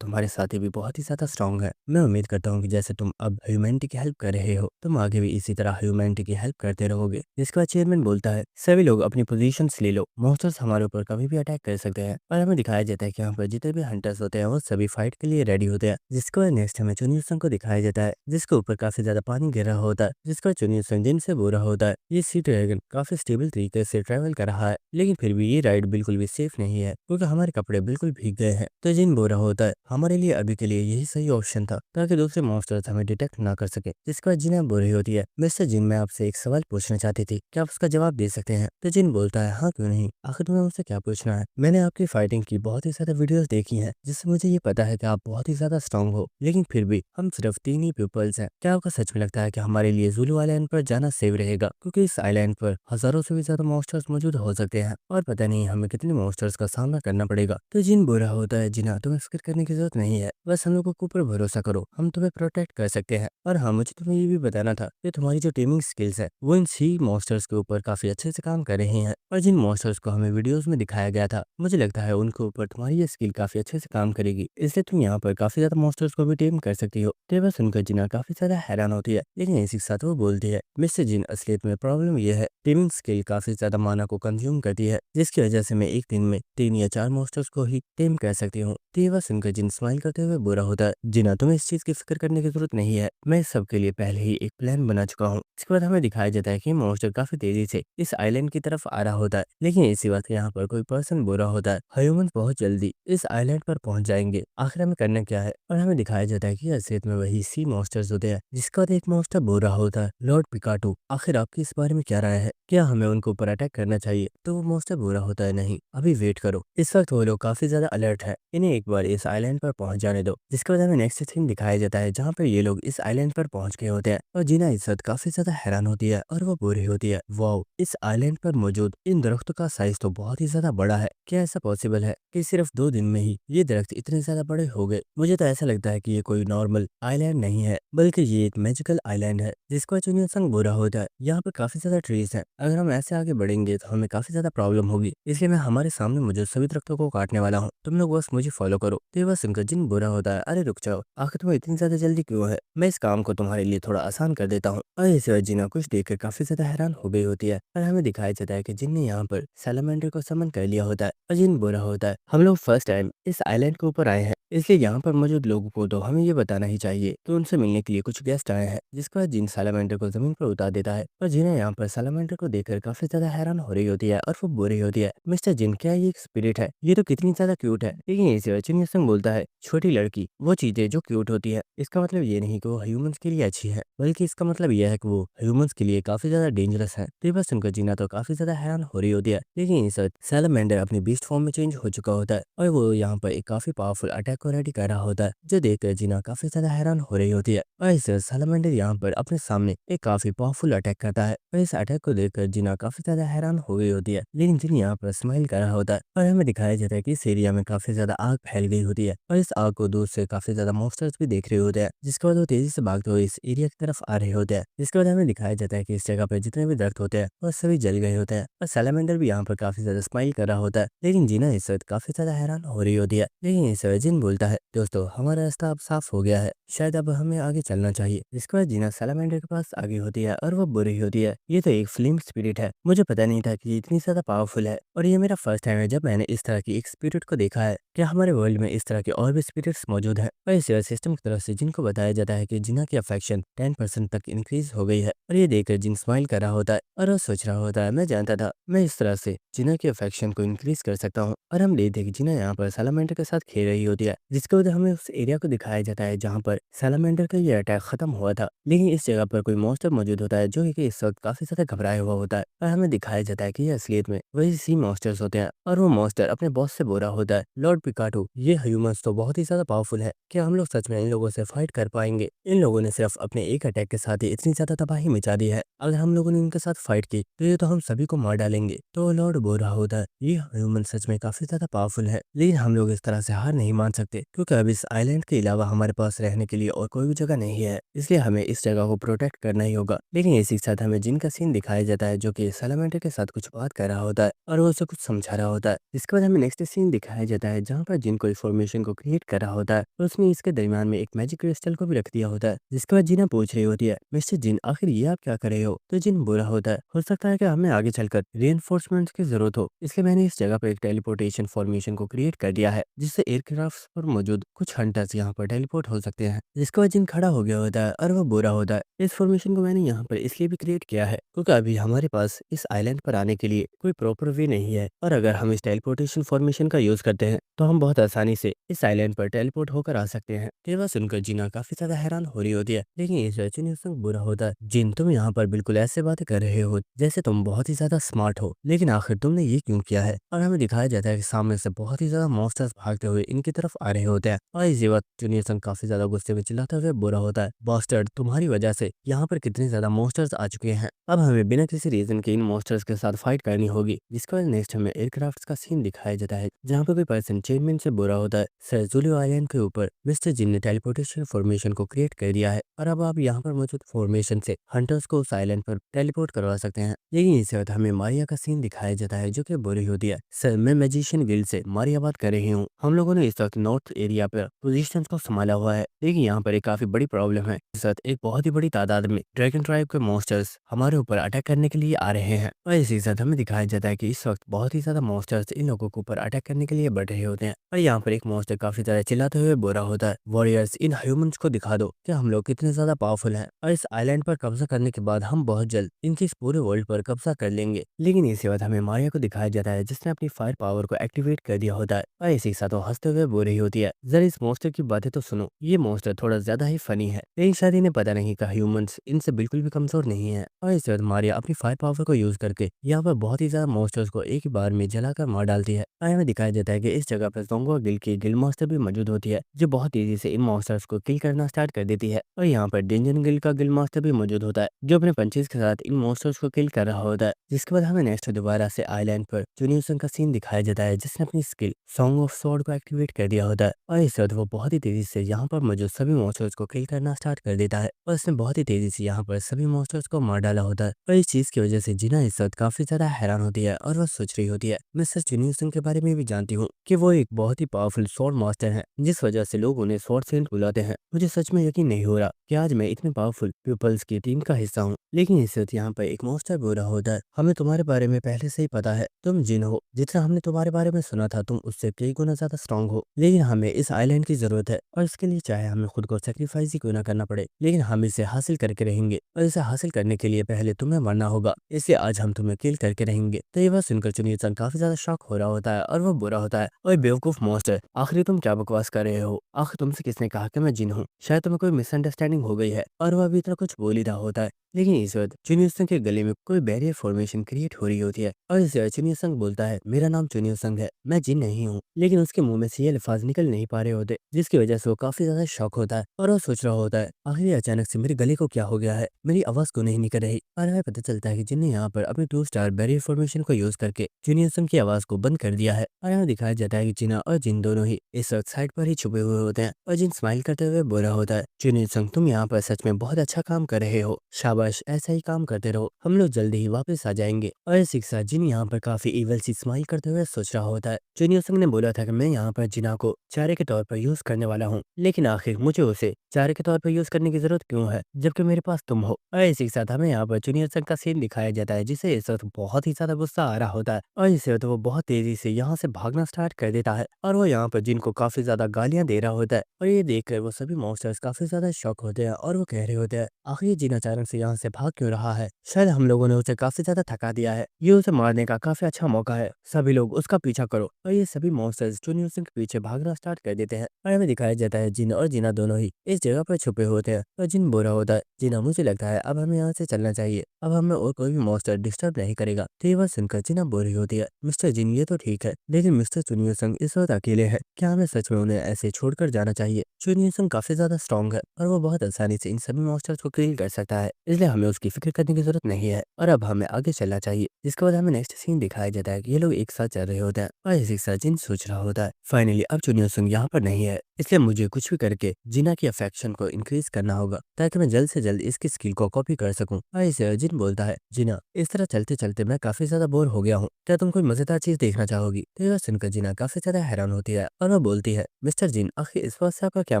साथी भी बहुत ही ज्यादा स्ट्रांग है। मैं उम्मीद करता हूँ कि जैसे तुम अब ह्यूमैनिटी की हेल्प कर रहे हो तुम आगे भी इसी तरह ह्यूमैनिटी की हेल्प करते रहोगे। जिसके बाद चेयरमैन बोलता है सभी लोग अपनी पोजीशन ले लो मॉन्स्टर्स हमारे ऊपर कभी भी अटैक कर सकते हैं। और हमें दिखाया जाता है कि यहाँ पर जितने भी हंटर्स होते हैं वो सभी फाइट के लिए रेडी होते हैं। जिसके बाद नेक्स्ट हमें चुनियर संघ को दिखाया जाता है जिसके ऊपर काफी ज्यादा पानी गिर रहा होता है। जिसका चुनियर संघ जिन से बोल रहा होता है ये सी ड्रैगन काफी स्टेबल तरीके से ट्रैवल कर रहा है लेकिन फिर भी ये राइड बिल्कुल भी सेफ नहीं है क्योंकि हमारे कपड़े बिल्कुल भीग गए हैं। तो जिन बोल रहा होता है हमारे लिए अभी के लिए यही सही ऑप्शन था ताकि दूसरे मॉन्स्टर्स हमें डिटेक्ट ना कर सके। जिसके बाद जिन बोल रही होती है मिस्टर जिन मैं आपसे एक सवाल पूछना चाहती थी क्या आप उसका जवाब दे सकते हैं? तो जिन बोलता है हाँ क्यों नहीं आखिर तुम्हें मुझसे क्या पूछना है। मैंने आपकी फाइटिंग की बहुत ही ज्यादा वीडियोस देखी हैं जिससे मुझे ये पता है कि आप बहुत ही ज्यादा स्ट्रांग हो लेकिन फिर भी हम सिर्फ 3 ही पीपल्स हैं। क्या आपको सच में लगता है कि हमारे लिए जुलू आइलैंड पर जाना सेफ रहेगा क्योंकि इस आइलैंड पर हजारों से भी ज्यादा मॉन्स्टर्स मौजूद हो सकते हैं और पता नहीं हमें कितने मॉन्स्टर्स का सामना करना पड़ेगा। तो जिन बोल रहा होता है जिना तुम्हें फिक्र करने की जरूरत नहीं है बस हम लोगों के ऊपर भरोसा करो हम तुम्हें प्रोटेक्ट कर सकते हैं। और हाँ मुझे तुम्हें ये भी बताना था कि तुम्हारी जो टीमिंग स्किल्स है वो इन सी मॉन्स्टर्स के ऊपर काफी अच्छे से काम कर रहे हैं। और जिन मॉन्स्टर्स को हमें वीडियोस में दिखाया गया था मुझे लगता है उनके ऊपर तुम्हारी ये स्किल काफी अच्छे से काम करेगी इसलिए तुम यहाँ पर काफी ज्यादा मॉन्स्टर्स को भी टीम कर सकती हो। तो बस सुनकर जिना काफी ज्यादा हैरान होती है लेकिन इसी के साथ वो बोलती है मिस्टर जिन असलियत में प्रॉब्लम यह है टीमिंग स्किल काफी ज्यादा माना को कंज्यूम करती है जिसकी वजह से मैं एक दिन में 3 या 4 मॉन्स्टर्स को ही टेम कर सकती हूँ। तो ये बात सुनकर जिन स्माइल करते हुए बुरा होता है जिना तुम्हें इस चीज की फिक्र करने की जरूरत नहीं है मैं इस सब के लिए पहले ही एक प्लान बना चुका हूँ। इसके बाद हमें दिखाया जाता है कि मॉन्स्टर काफी तेजी से इस आइलैंड की तरफ आ रहा होता है लेकिन इसी वक्त यहाँ पर कोई पर्सन बुरा होता है ह्यूमन बहुत जल्दी इस आइलैंड पर पहुंच जाएंगे आखिर हमें करना क्या है। और हमें दिखाया जाता है कि असलियत में वही सी मॉन्स्टर्स होते हैं। जिसका बाद एक मॉन्स्टर बुरा होता है लॉर्ड पिकाटो। आखिर आपकी इस बारे में क्या राय है क्या हमें उनके ऊपर अटैक करना चाहिए? तो वो मॉन्स्टर बुरा होता है नहीं अभी वेट करो। इस वक्त वो लोग काफी ज्यादा अलर्ट है इन्हें एक बार इस आइलैंड पर पहुंच जाने दो। जिसके बाद हमें नेक्स्ट सीन दिखाया जाता है जहाँ पर ये लोग इस आइलैंड पर पहुंच गए होते हैं और जीना इस वक्त काफी ज्यादा हैरान होती है और वो बुरी होती है वाओ इस आइलैंड पर मौजूद इन दरख्तों का साइज तो बहुत ही ज्यादा बड़ा है। क्या ऐसा पॉसिबल है कि सिर्फ 2 दिन में ही ये दरख्त इतने ज्यादा बड़े हो गए? मुझे तो ऐसा लगता है कि ये कोई नॉर्मल आइलैंड नहीं है बल्कि ये एक मैजिकल आइलैंड है। जिसका जूनियर संग बुरा होता है यहाँ पर काफी ज्यादा ट्रीज हैं अगर हम ऐसे आगे बढ़ेंगे तो हमें काफी ज्यादा प्रॉब्लम होगी इसलिए मैं हमारे सामने मौजूद सभी दरख्तों को काटने वाला हूँ तुम लोग बस मुझे फॉलो करो। तो ये बस सुनकर जिन बुरा होता है अरे रुक जाओ आखिर तुम्हें इतनी ज्यादा जल्दी क्यों है मैं इस काम को तुम्हारे लिए थोड़ा आसान कर देता हूँ। और इस वक्त जिना कुछ देखकर काफी ज्यादा हैरान हो गई होती है और हमें दिखाया जाता है कि जिन ने यहाँ पर सैलामेंडर को समन कर लिया होता है। और जिन बुरा होता है हम लोग फर्स्ट टाइम इस आइलैंड के ऊपर आए हैं इसलिए यहाँ पर मौजूद लोगों को तो हमें ये बताना ही चाहिए। तो उनसे मिलने के लिए कुछ गेस्ट आए हैं। जिसके बाद जिन सैलामेंडर को जमीन पर उतार देता है और जिन्हें यहाँ पर सैलामेंडर को देखकर काफी ज्यादा हैरान हो रही होती है और वो बोल रही होती है मिस्टर जिन क्या ये एक स्पिरिट है? ये तो कितनी ज्यादा क्यूट है। लेकिन इसी वजह जिन संग बोलता है छोटी लड़की वो चीजें जो क्यूट होती है इसका मतलब ये नहीं कि वो ह्यूमंस के लिए अच्छी है बल्कि इसका मतलब यह है कि वो ह्यूमंस के लिए काफी ज्यादा डेंजरस है। तो ये बस सुनकर जीना तो काफी ज्यादा हैरान हो रही होती है लेकिन इस वक्त सैलामेंडर अपनी बीस्ट फॉर्म में चेंज हो चुका होता है और वो यहाँ पर एक काफी पावरफुल अटैक को रेडी कर रहा होता है जो देखकर जीना काफी ज्यादा हैरान हो रही होती है। और इस सैलामेंडर यहाँ पर अपने सामने एक काफी पावरफुल अटैक अटैक करता है और इस अटैक को देखकर जिना काफी ज्यादा हैरान हो गई होती है, लेकिन जिन यहाँ पर स्माइल कर रहा होता है और हमें दिखाया जाता है कि इस एरिया में काफी ज्यादा आग फैल गई होती है और इस आग को दूर से काफी ज्यादा मॉन्स्टर्स भी देख रहे होते हैं, जिसके बाद वो तेजी से भागते हुए इस एरिया की तरफ आ रहे होते हैं। जिसके बाद हमें दिखाया जाता है कि इस जगह पर जितने भी दरख्त होते हैं वो सभी जल गए होते हैं और सैलामेंडर भी यहाँ पर काफी ज्यादा स्माइल कर रहा होता है, लेकिन जीना इस वक्त काफी ज्यादा हैरान हो रही होती है। लेकिन इस वक्त जिन बोलता है, दोस्तों हमारा रास्ता अब साफ हो गया है, शायद अब हमें आगे चलना चाहिए। जिसके बाद जीना सैलामेंडर के पास आगे होती है और वो बुरी होती है, ये तो एक फ्लेम स्पिरिट है, मुझे पता नहीं था कि ये इतनी ज्यादा पावरफुल है और ये मेरा फर्स्ट टाइम है जब मैंने इस तरह की एक स्पिरिट को देखा है। क्या हमारे वर्ल्ड में इस तरह के और भी स्पिरिट्स मौजूद हैं? और इस सिस्टम की तरफ से जिनको बताया जाता है कि जिना की अफेक्शन 10% तक इंक्रीज हो गई है और ये देखकर जिन स्माइल कर रहा होता है और वो सोच रहा होता है, मैं जानता था मैं इस तरह से जिना की अफेक्शन को इंक्रीज कर सकता हूँ। और हम देखते हैं कि जिना यहाँ पर सैलामेंडर के साथ खेल रही होती है, जिसके वजह हमें उस एरिया को दिखाया जाता है जहाँ पर सैलामेंडर का ये अटैक खत्म हुआ था। लेकिन इस जगह पर कोई मॉन्स्टर मौजूद होता है जो कि इस वक्त काफी ज्यादा घबराया हुआ होता है और हमें दिखाया जाता है कि ये असलियत में वही सी मॉन्स्टर्स होते हैं और वो मॉन्स्टर अपने बॉस से बोल रहा होता है, लॉर्ड पिकाटो ये ह्यूमंस तो बहुत ही ज्यादा पावरफुल है, क्या हम लोग सच में इन लोगों से फाइट कर पाएंगे? इन लोगों ने सिर्फ अपने एक अटैक के साथ ही इतनी ज्यादा तबाही मचा दी है, अगर हम लोगों ने इनके साथ फाइट की तो ये तो हम सभी को मार डालेंगे। तो लॉर्ड बोल रहा होता है, ये ह्यूमन सच में काफी ज्यादा पावरफुल है, लेकिन हम लोग इस तरह से हार नहीं मान सकते क्योंकि अब इस आइलैंड के अलावा हमारे पास रहने के लिए और कोई भी जगह नहीं है, इसलिए हमें इस जगह को प्रोटेक्ट करना ही होगा। लेकिन इसी के साथ हमें जिन का सीन दिखाया जाता है जो कि सैलामेंडर के साथ कुछ बात कर रहा होता है और वो उसे कुछ समझा रहा होता है। इसके बाद हमें नेक्स्ट सीन दिखाया जाता है जहाँ पर जिन को इन्फॉर्मेशन को क्रिएट कर रहा होता है और उसने इसके दरमियान में एक मैजिक क्रिस्टल को भी रख दिया होता है। जिसके बाद जिना पूछ रही होती है, मिस्टर जिन आखिर ये आप क्या कर रहे हो? तो जिन बोला होता है, हो सकता है कि हमें आगे चलकर रीइंफोर्समेंट्स की जरूरत हो, इसलिए मैंने इस जगह पर एक टेलीपोर्टेशन फॉर्मेशन को क्रिएट कर दिया है जिससे एयरक्राफ्ट पर मौजूद कुछ हंटर्स यहाँ पर टेलीपोर्ट हो सकते हैं। जिसके बाद जिन खड़ा हो गया होता है और वो बुरा होता है, इस फॉर्मेशन को मैंने यहाँ पर इसलिए भी क्रिएट किया है क्योंकि अभी हमारे पास इस आइलैंड पर आने के लिए कोई प्रॉपर वे नहीं है और अगर हम इस टेलीपोर्टेशन फॉर्मेशन का यूज करते हैं तो हम बहुत आसानी से इस आइलैंड पर टेलीपोर्ट होकर आ सकते हैं। ये बात सुनकर जीना काफी ज्यादा हैरान हो रही होती है, लेकिन इस वजह से उसको बुरा होता है, जिन तुम यहाँ पर बिल्कुल ऐसे बातें कर रहे हो जैसे तुम बहुत ही ज्यादा स्मार्ट हो, लेकिन आखिर तुमने ये क्यों किया है? और हमें दिखाया जाता है कि सामने से बहुत ही ज्यादा मॉन्स्टर्स भागते हुए इनकी तरफ आ रहे होते हैं और इसी वक्त जूनियर संग काफी ज्यादा गुस्से में चिल्लाते हुए बुरा होता है, बॉस्टर्ड तुम्हारी वजह से यहाँ पर कितने ज्यादा मॉन्स्टर्स आ चुके हैं, अब हमें बिना किसी रीजन के इन मॉन्स्टर्स के साथ फाइट करनी होगी। जिसके बाद नेक्स्ट हमें एयरक्राफ्ट का सीन दिखाया जाता है जहाँ पर कोई पर्सन चेनमेन से बुरा होता है, सर जुलियो आइलैंड के ऊपर मिस्टर जिन ने टेलीपोर्टेशन फॉर्मेशन को क्रिएट कर दिया है और अब आप यहाँ पर मौजूद फॉर्मेशन से हंटर्स को उस आइलैंड पर टेलीपोर्ट करवा सकते हैं। लेकिन इस वक्त हमें मारिया का सीन दिखाया जाता है जो कि बुरी होती है, सर मैं मैजिशियन गिल्ड से मारिया बात कर रही हूँ, हम लोगों ने इस वक्त नॉर्थ एरिया पर पोजीशंस को संभाला हुआ है, लेकिन यहाँ पर एक काफी बड़ी प्रॉब्लम है, इस वक्त एक बहुत ही बड़ी तादाद में ड्रैगन ट्राइब के मॉन्स्टर्स हमारे ऊपर अटैक करने के लिए आ रहे हैं। और इसी के साथ हमें दिखाया जाता है कि इस वक्त बहुत ही ज्यादा मॉन्स्टर्स इन लोगों के ऊपर अटैक करने के लिए बढ़ रहे होते हैं और यहाँ पर एक मॉन्स्टर काफी ज्यादा चिल्लाते हुए बोल रहा होता है, वॉरियर्स इन ह्यूमंस को दिखा दो कि हम लोग कितने ज्यादा पावरफुल हैं और इस आइलैंड पर कब्जा करने के बाद हम बहुत जल्द इनके इस पूरे वर्ल्ड पर कब्जा कर लेंगे। लेकिन इसी वक्त हमें मारिया को दिखाया जाता है जिसने अपनी फायर पावर को एक्टिवेट कर दिया होता है और इसी के साथ वो हंसते हुए बोल रही होती है, जरा इस मॉन्स्टर की बातें तो सुनो, ये मॉन्स्टर थोड़ा ज्यादा ही फनी है, लेकिन शायद इन्हें पता नहीं का ह्यूमंस इनसे बिल्कुल भी कमजोर नहीं है। और इस वक्त मारिया अपनी फायर पावर को यूज करके यहाँ पर बहुत ही ज्यादा मॉन्स्टर्स को एक ही बार में जलाकर मार डालती है और हमें दिखाया जाता है कि इस जगह पर जोंगो गिल की गिल मास्टर भी मौजूद होती है जो बहुत तेजी से इन मॉन्स्टर्स को किल करना स्टार्ट कर देती है और यहाँ पर डेंजन गिल का गिल मास्टर भी मौजूद होता है जो अपने पंचेस के साथ इन मॉन्स्टर्स को किल कर रहा होता है। जिसके बाद हमें नेक्स्ट दोबारा से आइलैंड पर जूनियरसन का सीन दिखाया जाता है जिसने अपनी स्किल सॉन्ग ऑफ स्वॉर्ड को एक्टिवेट कर दिया होता है और इस वक्त वो बहुत ही तेजी से यहाँ पर मौजूद सभी मॉन्स्टर्स को किल करना स्टार्ट कर देता है और इसने बहुत ही तेजी से यहाँ पर सभी मॉन्स्टर्स को मार डाला होता है। और इस चीज की वजह से जिना इस वक्त काफी ज्यादा हैरान होती है और वह सोच रही होती है, मैं सच जूनियरसन के बारे में भी जानती हूँ कि वो एक बहुत ही पावरफुल स्वॉर्ड मास्टर है जिस वजह से लोग उन्हें स्वॉर्ड सेंट बुलाते हैं। मुझे सच में यकीन नहीं हो रहा कि आज मैं इतने पावरफुल पीपल्स की टीम का हिस्सा हूँ। लेकिन इस वक्त यहाँ पर एक मॉन्स्टर बोल रहा होता है, हमें तुम्हारे बारे में पहले से ही पता है, तुम जिन हो, जितना हमने तुम्हारे बारे में सुना था तुम उससे कई गुना ज्यादा स्ट्रांग हो, लेकिन हमें इस आइलैंड की जरूरत है और इसके लिए चाहे हमें खुद को सेक्रीफाइस ही क्यों ना करना पड़े, लेकिन हम इसे हासिल करके रहेंगे और इसे हासिल करने के लिए पहले तुम्हें मरना होगा, इसलिए आज हम तुम्हें किल करके रहेंगे। तो ये बात सुनकर चुनियन काफी ज्यादा शॉक हो रहा होता है और वो बुरा होता है, ओए बेवकूफ मॉन्स्टर, आखिर तुम क्या बकवास कर रहे हो? आखिर तुमसे किसने कहा कि मैं जिन हूँ? शायद तुम्हें कोई मिसअंडरस्टैंडिंग प्लानिंग हो गई है और वह अभी इतना कुछ बोल ही रहा होता है। लेकिन इस वक्त चुनियो संग के गले में कोई बैरियर फॉर्मेशन क्रिएट हो रही होती है और इस वक्त चुनियो संग बोलता है, मेरा नाम चुनियो संग है, मैं जिन नहीं हूँ। लेकिन उसके मुंह में से ये अल्फाज निकल नहीं पा रहे होते, जिसकी वजह से वो काफी ज्यादा शॉक होता है और वो सोच रहा होता है, आखिर ये अचानक से मेरे गले को क्या हो गया है, मेरी आवाज को नहीं निकल रही। और हमें पता चलता है कि जिन ने यहाँ पर अपने 2 स्टार बैरियर फॉर्मेशन को यूज करके चुनियो संग की आवाज को बंद कर दिया है। और यहाँ दिखाया जाता है कि जिना और जिन दोनों ही इस वक्त साइड पर ही छुपे हुए होते हैं और जिन स्माइल करते हुए बोल रहा होता है, चुनियो संग तुम यहाँ पर सच में बहुत अच्छा काम कर रहे हो, शाबाश, ऐसा ही काम करते रहो, हम लोग जल्दी ही वापस आ जाएंगे। और इसी के साथ जिन यहाँ पर काफी इवल सी स्माइल करते हुए सोच रहा होता है, चुनियो संग ने बोला था कि मैं यहाँ पर जिना को चारे के तौर पर यूज करने वाला हूँ, लेकिन आखिर मुझे उसे चारे के तौर पर यूज करने की जरूरत क्यों है जबकि मेरे पास तुम हो। और इसी के साथ हमें यहाँ पर चुनियो संग का सीन दिखाया जाता है, जिसे इस वक्त बहुत ही ज्यादा गुस्सा आ रहा होता है और इस वक्त वो बहुत तेजी से यहाँ से भागना स्टार्ट कर देता है और वो यहाँ पर जिनको काफी ज्यादा गालियां दे रहा होता है। और ये देखकर वो सभी मॉन्स्टर्स काफी ज्यादा शॉक होते हैं और वो कह रहे होते हैं, आखिर ये जिन अचानक से यहाँ से भाग क्यों रहा है, शायद हम लोगों ने उसे काफी ज्यादा थका दिया है, ये उसे मारने का काफी अच्छा मौका है, सभी लोग उसका पीछा करो। और ये सभी मॉन्स्टर्स चुनियो सिंह के पीछे भागना स्टार्ट कर देते हैं और हमें दिखाया जाता है जिन और जिना दोनों ही इस जगह पर छुपे होते हैं। और जिन बोल रहा होता है, जिना मुझे लगता है अब हमें यहाँ से चलना चाहिए, अब हमें और कोई भी मॉन्स्टर डिस्टर्ब नहीं करेगा। तो ये बात सुनकर जिना बोल रही होती है, मिस्टर जिन ये तो ठीक है, लेकिन मिस्टर चुनियो संग इस वक्त अकेले है, क्या हमें सच में उन्हें ऐसे छोड़कर जाना चाहिए? चुनियो संग काफी ज्यादा स्ट्रॉन्ग है और वो बहुत आसानी से इन सभी मॉन्स्टर्स को किल कर सकता है, इसलिए हमें उसकी फिक्र करने की जरूरत नहीं है और अब हमें आगे चलना चाहिए। जिसके बाद हमें नेक्स्ट सीन दिखाया जाता है कि ये लोग एक साथ चल रहे होते हैं और इसी के साथ जिन सोच रहा होता है, फाइनली अब चुनियो संग यहाँ पर नहीं है, इसलिए मुझे कुछ भी करके जिना की अफेक्शन को इंक्रीज करना होगा ताकि मैं जल्द से जल्द इसकी स्किल को कॉपी कर सकूं। और इसे जिन बोलता है, जिना इस तरह चलते चलते मैं काफी ज्यादा बोर हो गया हूँ, क्या तुम कोई मजेदार चीज देखना चाहोगी? तो यह सुनकर जिना काफी ज्यादा हैरान होती है और वो बोलती है, मिस्टर जिन आखिर इस बात से आपका क्या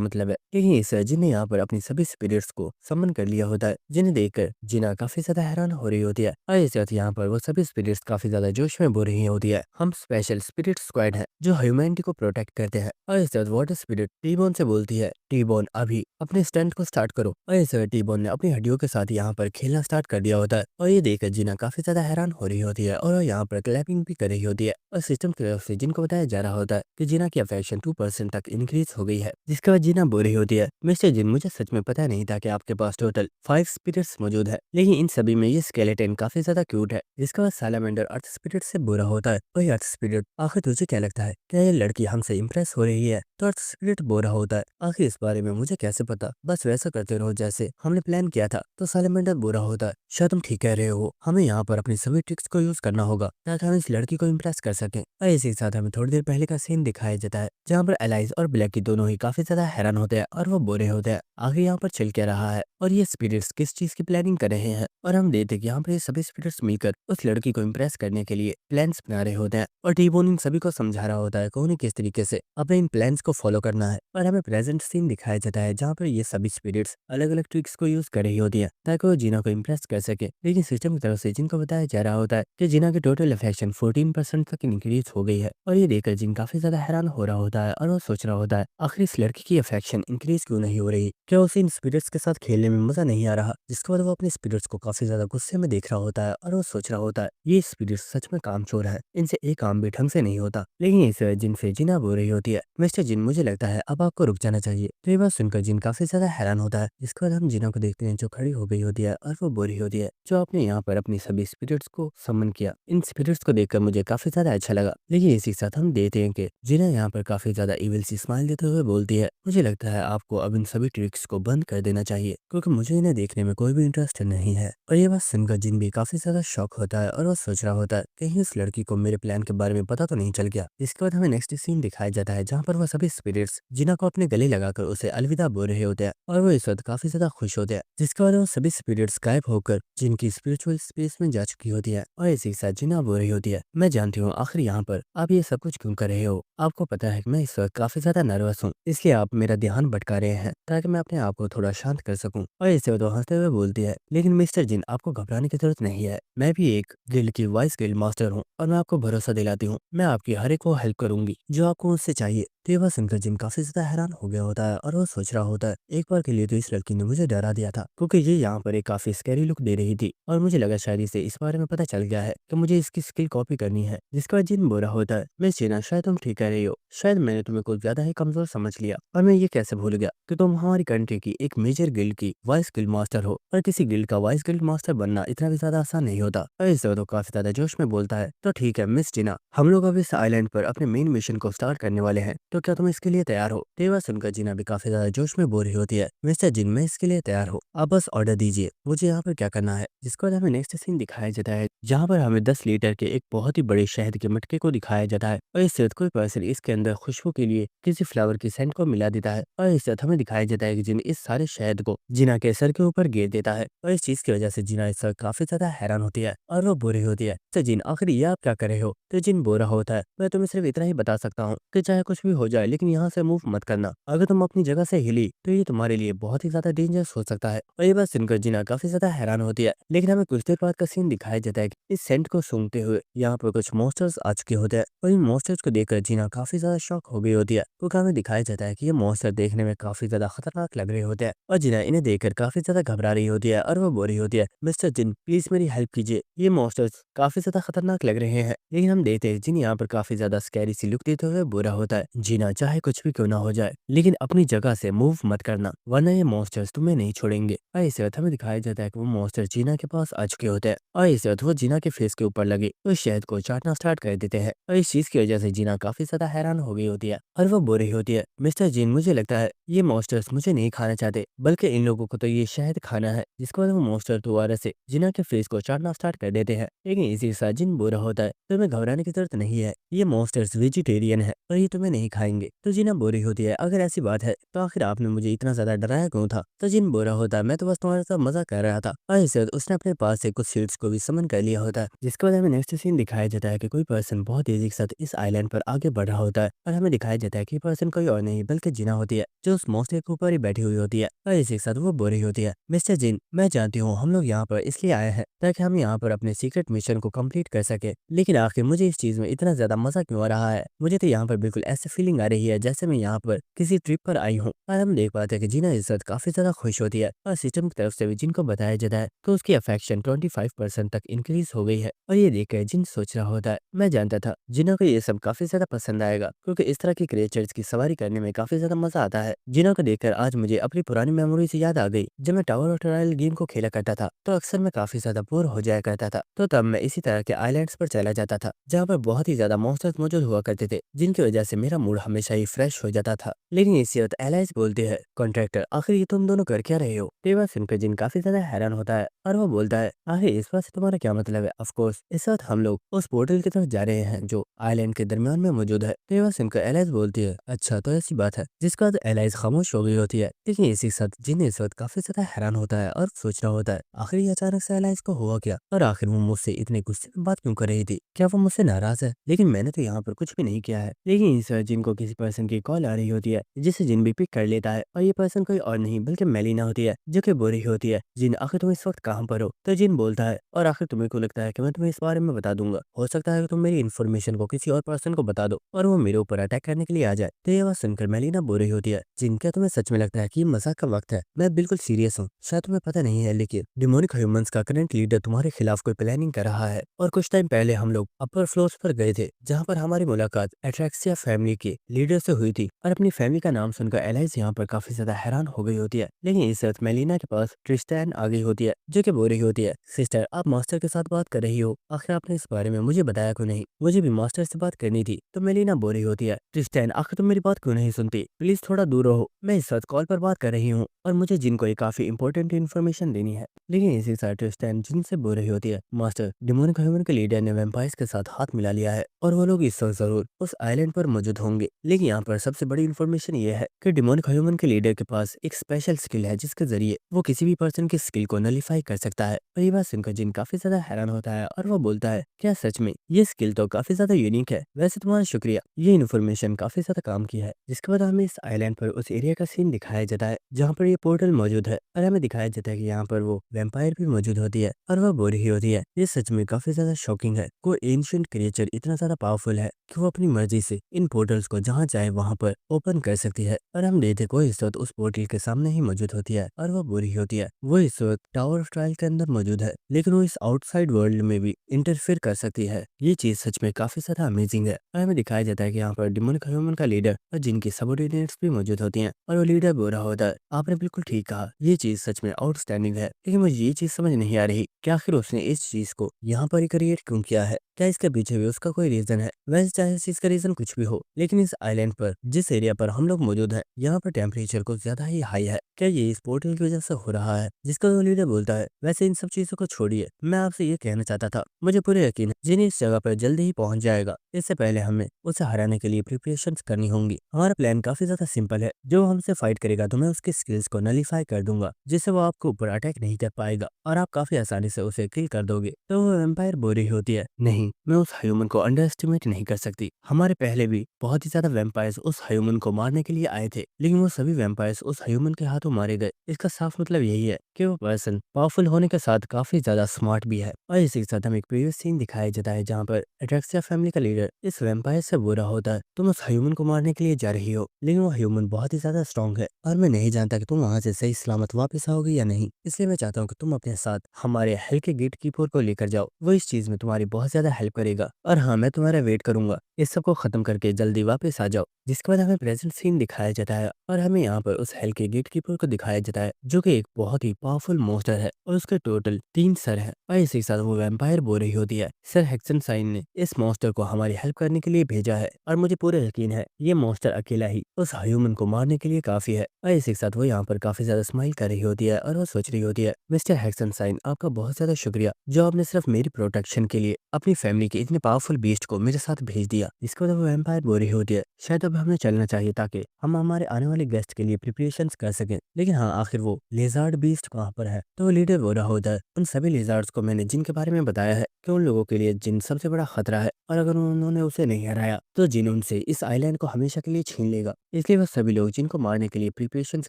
मतलब है? लेकिन इस जिन ने यहाँ पर अपनी सभी स्पिरिट्स को समन कर लिया होता है, जिन्हें देखकर जिना काफी ज्यादा हैरान हो रही होती है। और इस वक्त यहाँ पर वो सभी स्पिरिट्स काफी ज्यादा जोश में बोल रही होती है, हम स्पेशल स्पिरिट स्क्वाड है जो ह्यूमैनिटी को प्रोटेक्ट करते हैं। और इस वक्त वाटर स्पिरिट टी-बोन से बोलती है, टी-बोन अभी अपने स्टंट को स्टार्ट करो। और इस वक्त टी-बोन ने अपनी हड्डियों के साथ यहाँ पर खेलना स्टार्ट कर दिया होता है और ये देखकर जिना काफी ज्यादा हैरान हो रही होती है और वो यहाँ पर क्लैपिंग भी कर रही होती है। और सिस्टम की तरफ से जिनको बताया जा रहा होता है कि जिना की अफेक्शन 2% तक इंक्रीज हो गई है। जिसके बाद जिना बोल रही होती है, मिस्टर जिन मुझे सच में पता नहीं था कि आपके पास टोटल 5 स्पिरिट्स मौजूद है, लेकिन इन सभी में ये स्केलेटन काफी ज्यादा क्यूट है। जिसके बाद सालामेंडर अर्थ स्पिरिट से बुरा होता है, ओए अर्थ स्पिरिट आखिर तुझे क्या लगता है, क्या ये लड़की हमसे इम्प्रेस हो रही है? तो अर्थ स्पिरिट बोल रहा होता है, आखिर इस बारे में मुझे कैसे पता, बस वैसा करते रहो जैसे हमने प्लान किया था। तो सालामेंडर बोल रहा होता है, शायद तुम ठीक कह रहे हो, हमें यहाँ पर अपनी सभी ट्रिक्स को यूज करना होगा ताकि हम इस लड़की को इम्प्रेस कर सकें। और इसी के साथ हमें थोड़ी देर पहले का सीन दिखाया जाता है जहाँ पर एलाइज और ब्लैकी दोनों ही काफी ज्यादा हैरान होते हैं और वो बोल रहे होते हैं, आखिर यहाँ पर चल क्या रहा है और ये स्पिरिट्स किस चीज की प्लानिंग कर रहे हैं। और हम देखते हैं कि यहाँ पर ये सभी स्पिरिट्स मिलकर उस लड़की को इम्प्रेस करने के लिए प्लान्स बना रहे होते हैं और टी-बोन इन सभी को समझा रहा होता है कि उन्हें किस तरीके से अपने इन प्लान्स को फॉलो करना है। और हमें प्रेजेंट सीन दिखाया जाता है जहाँ पर ये सभी स्पिरिट्स अलग अलग ट्रिक्स को यूज कर रही होती है ताकि वो जीना को इम्प्रेस कर सके। लेकिन सिस्टम की तरफ से जिनको बताया जा रहा होता है कि जीना की टोटल अफेक्शन 14% तक इंक्रीज हो गई है। और ये देखकर जिन काफी ज्यादा हैरान हो रहा होता है और वो सोच रहा होता है, आखिर इस लड़की की अफेक्शन इंक्रीज क्यों नहीं हो रही, क्या उसे इन स्पिरिट्स के साथ खेलने में मजा नहीं आ रहा? जिसके बाद वो अपने स्पिरिट्स को काफी ज्यादा गुस्से में देख रहा होता है और वो सोच रहा होता है, ये स्पिरिट्स सच में कामचोर है, इनसे एक काम भी ढंग से नहीं होता। लेकिन इस जिन से जिना बोल रही होती है, मिस्टर जिन मुझे लगता है अब आपको रुक जाना चाहिए। तो ये बात सुनकर जिन काफी ज्यादा हैरान होता है। जिसके बाद हम जिना को देखते हैं जो खड़ी हो गई होती है और वो बोल रही होती है, जो आपने यहाँ पर अपनी सभी स्पिरिट्स को समन किया, इन स्पिरिट्स को देखकर मुझे काफी ज्यादा अच्छा लगा। लेकिन इसी के साथ हम देखते हैं कि जिना यहाँ पर काफी ज्यादा इविल सी स्माइल देते हुए बोलती है, मुझे लगता है आपको अब इन सभी ट्रिक्स को बंद कर देना चाहिए क्योंकि मुझे इन्हें देखने में कोई भी इंटरेस्ट नहीं है। और ये बात सुनकर जिन भी काफी ज्यादा शॉक होता है और वो सोच रहा होता है, कहीं उस लड़की को मेरे प्लान के बारे में पता तो नहीं चल गया। इसके बाद हमें नेक्स्ट सीन दिखाया जाता है जहाँ पर वो सभी स्पिरिट्स जिना को अपने गले लगाकर उसे अलविदा बोल रहे होते हैं और वो इस वक्त काफी ज्यादा खुश होते हैं। जिसके बाद वो सभी स्पिरिट्स गायब होकर जिनकी स्पिरिचुअल स्पेस में जा चुकी होती है। और इसी के साथ जिना बोल रही होती है, मैं जानती हूँ आखिर यहाँ पर आप ये सब कुछ क्यों कर रहे हो, आपको पता है कि मैं इस वक्त काफी ज्यादा नर्वस हूँ, इसलिए आप मेरा ध्यान भटका रहे हैं ताकि मैं अपने आप को थोड़ा शांत कर सकूं। और इसे वो हंसते हुए बोलती है, लेकिन मिस्टर जिन आपको घबराने की जरूरत नहीं है, मैं भी एक गिल्ड की वाइस गिल्ड मास्टर हूँ और मैं आपको भरोसा दिलाती हूँ मैं आपकी हर एक को हेल्प करूंगी जो आपको मुझसे चाहिए। तो ये बात सुनकर जिन काफी ज्यादा हैरान हो गया होता है और वो सोच रहा होता है एक बार के लिए तो इस लड़की ने मुझे डरा दिया था क्योंकि ये यहाँ पर एक काफी स्कैरी लुक दे रही थी और मुझे लगा शायद इसे इस बारे में पता चल गया है कि मुझे इसकी स्किल कॉपी करनी है। जिसके बाद जिन बोला होता है, मिस जीना शायद तुम ठीक कह रही हो, शायद मैंने तुम्हें कुछ ज्यादा ही कमजोर समझ लिया और मैं ये कैसे भूल गया कि तुम हमारी कंट्री की एक मेजर गिल्ड की वाइस गिल्ड मास्टर हो और किसी गिल्ड का वाइस गिल्ड मास्टर बनना इतना भी ज्यादा आसान नहीं होता। और इस तो काफी ज्यादा जोश में बोलता है, तो ठीक है मिस जीना, हम लोग अब इस आइलैंड पर अपने मेन मिशन को स्टार्ट करने वाले हैं, तो क्या तुम इसके लिए तैयार हो? तो ये बात सुनकर जीना भी काफी ज्यादा जोश में बोल रही होती है, मिस्टर जिन मैं इसके लिए तैयार हूँ, आप बस ऑर्डर दीजिए मुझे यहाँ पर क्या करना है। जिसके बाद हमें नेक्स्ट सीन दिखाया जाता है जहाँ पर हमें 10 लीटर के एक बहुत ही बड़े शहद के मटके को दिखाया जाता है और इससे कोई पर्सन इसके अंदर खुशबू के लिए किसी फ्लावर की सेंट को मिला देता है और इससे हमें दिखाया जाता है कि जिन इस सारे शहद को जीना के सर के ऊपर गिर देता है और इस चीज की वजह से जीना इस वक्त काफी ज्यादा हैरान होती है और वो बुरी होती है। तो जिन आखिर ये आप क्या कर रहे हो? तो जिन बोरा होता है, मैं तुम्हें सिर्फ इतना ही बता सकता हूँ कि चाहे कुछ भी हो जाए लेकिन यहाँ से मूव मत करना, अगर तुम अपनी जगह से हिली तो ये तुम्हारे लिए बहुत ही ज्यादा डेंजरस हो सकता है। और ये बात सुनकर जीना काफी ज्यादा हैरान होती है लेकिन हमें कुछ देर बाद का सीन दिखाया जाता है कि इस सेंट को सूंघते हुए यहाँ पर कुछ मॉन्स्टर्स आ चुके होते हैं और इन मॉन्स्टर्स को देखकर जीना काफी ज्यादा शॉक हो गई होती है क्योंकि हमें दिखाया जाता है कि ये मॉन्स्टर देखने में काफी ज्यादा खतरनाक लग रहे होते हैं और जीना इन्हें देखकर काफी ज्यादा घबरा रही होती है और वो बोल रही होती है, मिस्टर जिन प्लीज मेरी हेल्प कीजिए, ये मॉन्स्टर्स काफी ज्यादा खतरनाक लग रहे हैं। लेकिन हम देखते हैं जिन यहाँ पर काफी ज्यादा स्कैरी सी लुक देते हुए बुरा होता है, जीना चाहे कुछ भी क्यों ना हो जाए लेकिन अपनी जगह से मूव मत करना वरना ये मॉन्स्टर्स तुम्हें नहीं छोड़ेंगे। और इस वक्त हमें दिखाया जाता है कि वो मॉन्स्टर जीना के पास आ चुके होते हैं और इस वक्त वो जीना के फेस के ऊपर लगे तो शहद को चाटना स्टार्ट कर देते हैं और इस चीज की वजह से जीना काफी ज्यादा हैरान हो गई होती है और वो बोल रही होती है, मिस्टर जीन मुझे लगता है ये मॉन्स्टर्स मुझे नहीं खाना चाहते बल्कि इन लोगों को तो ये शहद खाना है। जिसके बाद वो मॉन्स्टर दोबारा से जीना के फेस को चाटना स्टार्ट कर देते हैं लेकिन इसी के साथ जिन बुरा होता है, तो तुम्हें घबराने की जरूरत नहीं है, ये मॉन्स्टर्स वेजिटेरियन है और ये तुम्हें नहीं खाएंगे। तो जीना बोरी होती है, अगर ऐसी बात है तो आखिर आपने मुझे इतना ज्यादा डराया क्यों था? तो जिन बोरा होता है, मैं तो बस तुम्हारे साथ मजा कर रहा था। और इस वक्त उसने अपने पास से कुछ सीड्स को भी समन कर लिया होता है। जिसके बाद हमें नेक्स्ट सीन दिखाया जाता है कि कोई पर्सन बहुत तेजी के साथ इस आइलैंड पर आगे बढ़ रहा होता है और हमें दिखाया जाता है कि पर्सन कोई और नहीं बल्कि जीना होती है जो उस मॉन्स्टर के ऊपर ही बैठी हुई होती है और इसी के साथ वो बोरी होती है, मिस्टर जिन मैं जानती हूँ हम लोग यहाँ पर इसलिए आए हैं ताकि हम यहाँ पर अपने सीक्रेट मिशन को कंप्लीट कर सके, लेकिन आखिर मुझे इस चीज में इतना ज्यादा मजा क्यों आ रहा है? मुझे तो यहाँ पर बिल्कुल ऐसी फीलिंग आ रही है जैसे मैं यहाँ पर किसी ट्रिप पर आई हूँ। और हम देख पाते हैं कि जीना इस वक्त काफी ज्यादा खुश होती है और सिस्टम की तरफ से भी जिनको बताया जाता है तो उसकी अफेक्शन 25% तक इंक्रीज हो गई है। और ये देखकर जिन सोच रहा होता है, मैं जानता था जिना को ये सब काफी ज्यादा पसंद आएगा क्योंकि इस तरह की क्रिएचर्स की सवारी करने में काफी ज्यादा मजा आता है। जिना को देखकर आज मुझे अपनी पुरानी मेमोरी से याद आ गई। जब मैं टावर ऑफ ट्रायल गेम को खेला करता था तो अक्सर मैं काफी ज्यादा बोर हो जाया करता था, तो तब मैं इसी तरह के आइलैंड्स पर चला जाता था जहाँ पर बहुत ही ज्यादा मॉन्स्टर्स मौजूद हुआ करते थे जिनकी वजह से मेरा मूड हमेशा ही फ्रेश हो जाता था। लेकिन इसी वक्त एलाइज बोलते हैं, कॉन्ट्रैक्टर आखिर ये तुम दोनों कर क्या रहे हो? ये बात सुनकर जिन काफी ज्यादा हैरान होता है और वो बोलता है, आखिर इस बात से तुम्हारा क्या मतलब है? ऑफ कोर्स इस वक्त हम लोग उस पोर्टल की तरफ जा रहे हैं जो आइलैंड के दरमियान में मौजूद है। तो ये बात सुनकर एलाइज बोलती है, अच्छा तो ऐसी बात है। जिसके बाद एलाइज खामोश हो गई होती है लेकिन इसी के साथ जिन इस वक्त काफी ज्यादा हैरान होता है और सोच रहा होता है आखिर ये अचानक से एलाइज को हुआ क्या और आखिर वो मुझसे इतने गुस्से में बात क्यों कर रही थी? क्या वो मुझसे नाराज है? लेकिन मैंने तो यहाँ पर कुछ भी नहीं किया है। लेकिन इस वक्त जिन को किसी पर्सन की कॉल आ रही होती है जिसे जिन भी पिक कर लेता है और ये पर्सन कोई और नहीं बल्कि मेलिना होती है जो कि बोल रही होती है, जिन आखिर तुम इस वक्त कहाँ पर हो? तो जिन बोलता है, और आखिर तुम्हें को लगता है कि मैं तुम्हें इस बारे में बता दूंगा, हो सकता है कि तुम मेरी इन्फॉर्मेशन को किसी और पर्सन को बता दो और वो मेरे ऊपर अटैक करने के लिए आ जाए। तो ये बात सुनकर मेलिना बोल रही होती है, जिन क्या तुम्हें सच में लगता है कि ये मजाक का वक्त है? मैं बिल्कुल सीरियस हूँ, शायद तुम्हें पता नहीं है लेकिन डिमोनिक ह्यूमंस का करंट लीडर तुम्हारे खिलाफ कोई प्लानिंग कर रहा है। और कुछ टाइम पहले हम लोग अपर फ्लोर्स पर गए थे जहाँ पर हमारी मुलाकात एट्रैक्सिया फैमिली के लीडर से हुई थी और अपनी फैमिली का नाम सुनकर एलाइज यहाँ पर काफी ज्यादा हैरान हो गई होती है। लेकिन इस वक्त मेलिना के पास ट्रिस्टैन आ गई होती है जो कि बोल रही होती है, सिस्टर आप मास्टर के साथ बात कर रही हो, आखिर आपने इस बारे में मुझे बताया क्यों नहीं? मुझे भी मास्टर से बात करनी थी। तो मेलिना बोल रही होती है, ट्रिस्टैन आखिर तुम मेरी बात क्यों नहीं सुनती? प्लीज थोड़ा दूर रहो, मैं इस वक्त कॉल पर बात कर रही हूँ और मुझे जिन को काफी इंपॉर्टेंट इन्फॉर्मेशन देनी है। लेकिन इसी साथ ट्रिस्टैन जिन से बोल रही होती है, मास्टर डिमोनिक ह्यूमन के लीडर ने वैम्पायर्स के साथ हाथ मिला लिया है और वो लोग इस वक्त जरूर उस आइलैंड पर मौजूद होंगे। लेकिन यहाँ पर सबसे बड़ी इन्फॉर्मेशन ये है कि डिमोनिक ह्यूमन के लीडर के पास एक स्पेशल स्किल है जिसके जरिए वो किसी भी पर्सन की स्किल को नलीफाई कर सकता है। और ये बात सुनकर जिन काफी ज्यादा हैरान होता है और वो बोलता है, क्या सच में? ये स्किल तो काफी ज्यादा यूनिक है, वैसे तुम्हारा शुक्रिया, ये इन्फॉर्मेशन काफी ज्यादा काम की है। जिसके बाद हमें इस आइलैंड पर उस एरिया का सीन दिखाया जाता है जहाँ पर ये पोर्टल मौजूद है और हमें दिखाया जाता है कि यहाँ पर वो वैम्पायर भी मौजूद होती है और वह बोल रही होती है। ये सच में काफी ज्यादा शॉकिंग है। कोई एंशिएंट क्रिएचर इतना ज्यादा पावरफुल है कि वो अपनी मर्जी से इन पोर्टल्स को जहाँ चाहे वहाँ पर ओपन कर सकती है। और हम देखते को इस वक्त उस पोर्टल के सामने ही मौजूद होती है और वो बोल रही होती है वो इस वक्त टावर ऑफ ट्रायल के अंदर मौजूद है, लेकिन वो इस आउटसाइड वर्ल्ड में भी इंटरफेयर कर सकती है। ये चीज सच में काफी ज्यादा अमेजिंग है। और हमें दिखाया जाता है कि यहाँ पर डिमोनिक ह्यूमन का लीडर और जिनकी सबऑर्डिनेट्स भी मौजूद होती हैं और वो लीडर बोल रहा होता है आपने बिल्कुल ठीक कहा, ये चीज सच में आउटस्टैंडिंग है। लेकिन मुझे ये चीज समझ नहीं आ रही कि आखिर उसने इस चीज को यहाँ पर क्रिएट क्यों किया है। क्या इसके पीछे भी उसका कोई रीजन है? वैसे चाहे इस चीज का रीजन कुछ भी हो, लेकिन इस आइलैंड पर जिस एरिया पर हम लोग मौजूद है यहाँ पर टेम्परेचर कुछ ज्यादा ही हाई है। क्या ये इस पोर्टल की वजह से हो रहा है जिसका वो लीडर बोलता है? वैसे इन सब चीजों को छोड़िए, मैं आपसे ये कहना चाहता था मुझे पूरे यकीन है जिन्हें इस जगह पर जल्दी ही पहुंच जाएगा। इससे पहले हमें उसे हराने के लिए प्रिपरेशंस करनी होंगी। हमारा प्लान काफी ज्यादा सिंपल है। जो हमसे फाइट करेगा तो मैं उसके स्किल्स को नलीफाई कर दूंगा जिससे वो आपको ऊपर अटैक नहीं कर पाएगा और आप काफी आसानी से उसे किल कर दोगे। तो वो वेम्पायर बोल रही होती है नहीं, मैं उस ह्यूमन को अंडर एस्टिमेट नहीं कर सकती। हमारे पहले भी बहुत ही ज्यादा वेम्पायर्स उस ह्यूमन को मारने के लिए आए थे, लेकिन वो सभी वेम्पायर्स उस ह्यूमन के हाथों मारे गए। इसका साफ मतलब यही है कि वो पर्सन पावरफुल होने के साथ काफी ज्यादा स्मार्ट भी है। और इसी के साथ हमें एक प्रीवियस सीन दिखाया जाता है जहाँ पर एट्रेक्सिया फैमिली का लीडर इस वेम्पायर से बोल रहा होता है तुम उस ह्यूमन को मारने के लिए जा रही हो, लेकिन वो ह्यूमन बहुत ही ज्यादा स्ट्रॉन्ग है और मैं नहीं जानता कि तुम वहां से सही सलामत वापस आओगी या नहीं। इसलिए मैं चाहता हूँ कि तुम अपने साथ हमारे हल के गेट कीपर को लेकर जाओ, वो इस चीज में तुम्हारी बहुत ज्यादा हेल्प करेगा। और हाँ, मैं तुम्हारा वेट करूंगा, इस सब को खत्म करके जल्दी वापस आ जाओ। जिसके बाद हमें प्रेजेंट सीन दिखाया जाता है और हमें यहाँ पर उस हेल के गेट कीपर को दिखाया जाता है जो कि एक बहुत ही पावरफुल मॉन्स्टर है और उसके टोटल 3 सर हैं। और इसी के साथ वो वैम्पायर बोल रही होती है सर हेक्सन साइन ने इस मॉन्स्टर को हमारी हेल्प करने के लिए भेजा है और मुझे पूरा यकीन है ये मॉन्स्टर अकेला ही उस ह्यूमन को मारने के लिए काफी है। और इसी के साथ वो यहाँ पर काफी ज्यादा स्माइल कर रही होती है और वो सोच रही होती है मिस्टर हेक्सन साइन आपका बहुत ज्यादा शुक्रिया जो आपने सिर्फ मेरी प्रोटेक्शन के लिए अपनी फैमिली के इतने पावरफुल बीस्ट को मेरे साथ भेज दिया। इसके बाद वो वैम्पायर बोल रही होती है शायद अब हमें चलना चाहिए ताकि हम हमारे आने वाले गेस्ट के लिए प्रिपरेशंस कर सकें। लेकिन हाँ, आखिर वो लेजार्ड बीस्ट कहाँ पर है? तो वो लीडर बोल रहा होता है उन सभी लेजार्ड्स को मैंने जिन के बारे में बताया है कि उन लोगों के लिए जिन सबसे बड़ा खतरा है और अगर उन्होंने उसे नहीं हराया तो जिन उनसे इस आइलैंड को हमेशा के लिए छीन लेगा। इसलिए वो सभी लोग जिनको मारने के लिए प्रिपरेशंस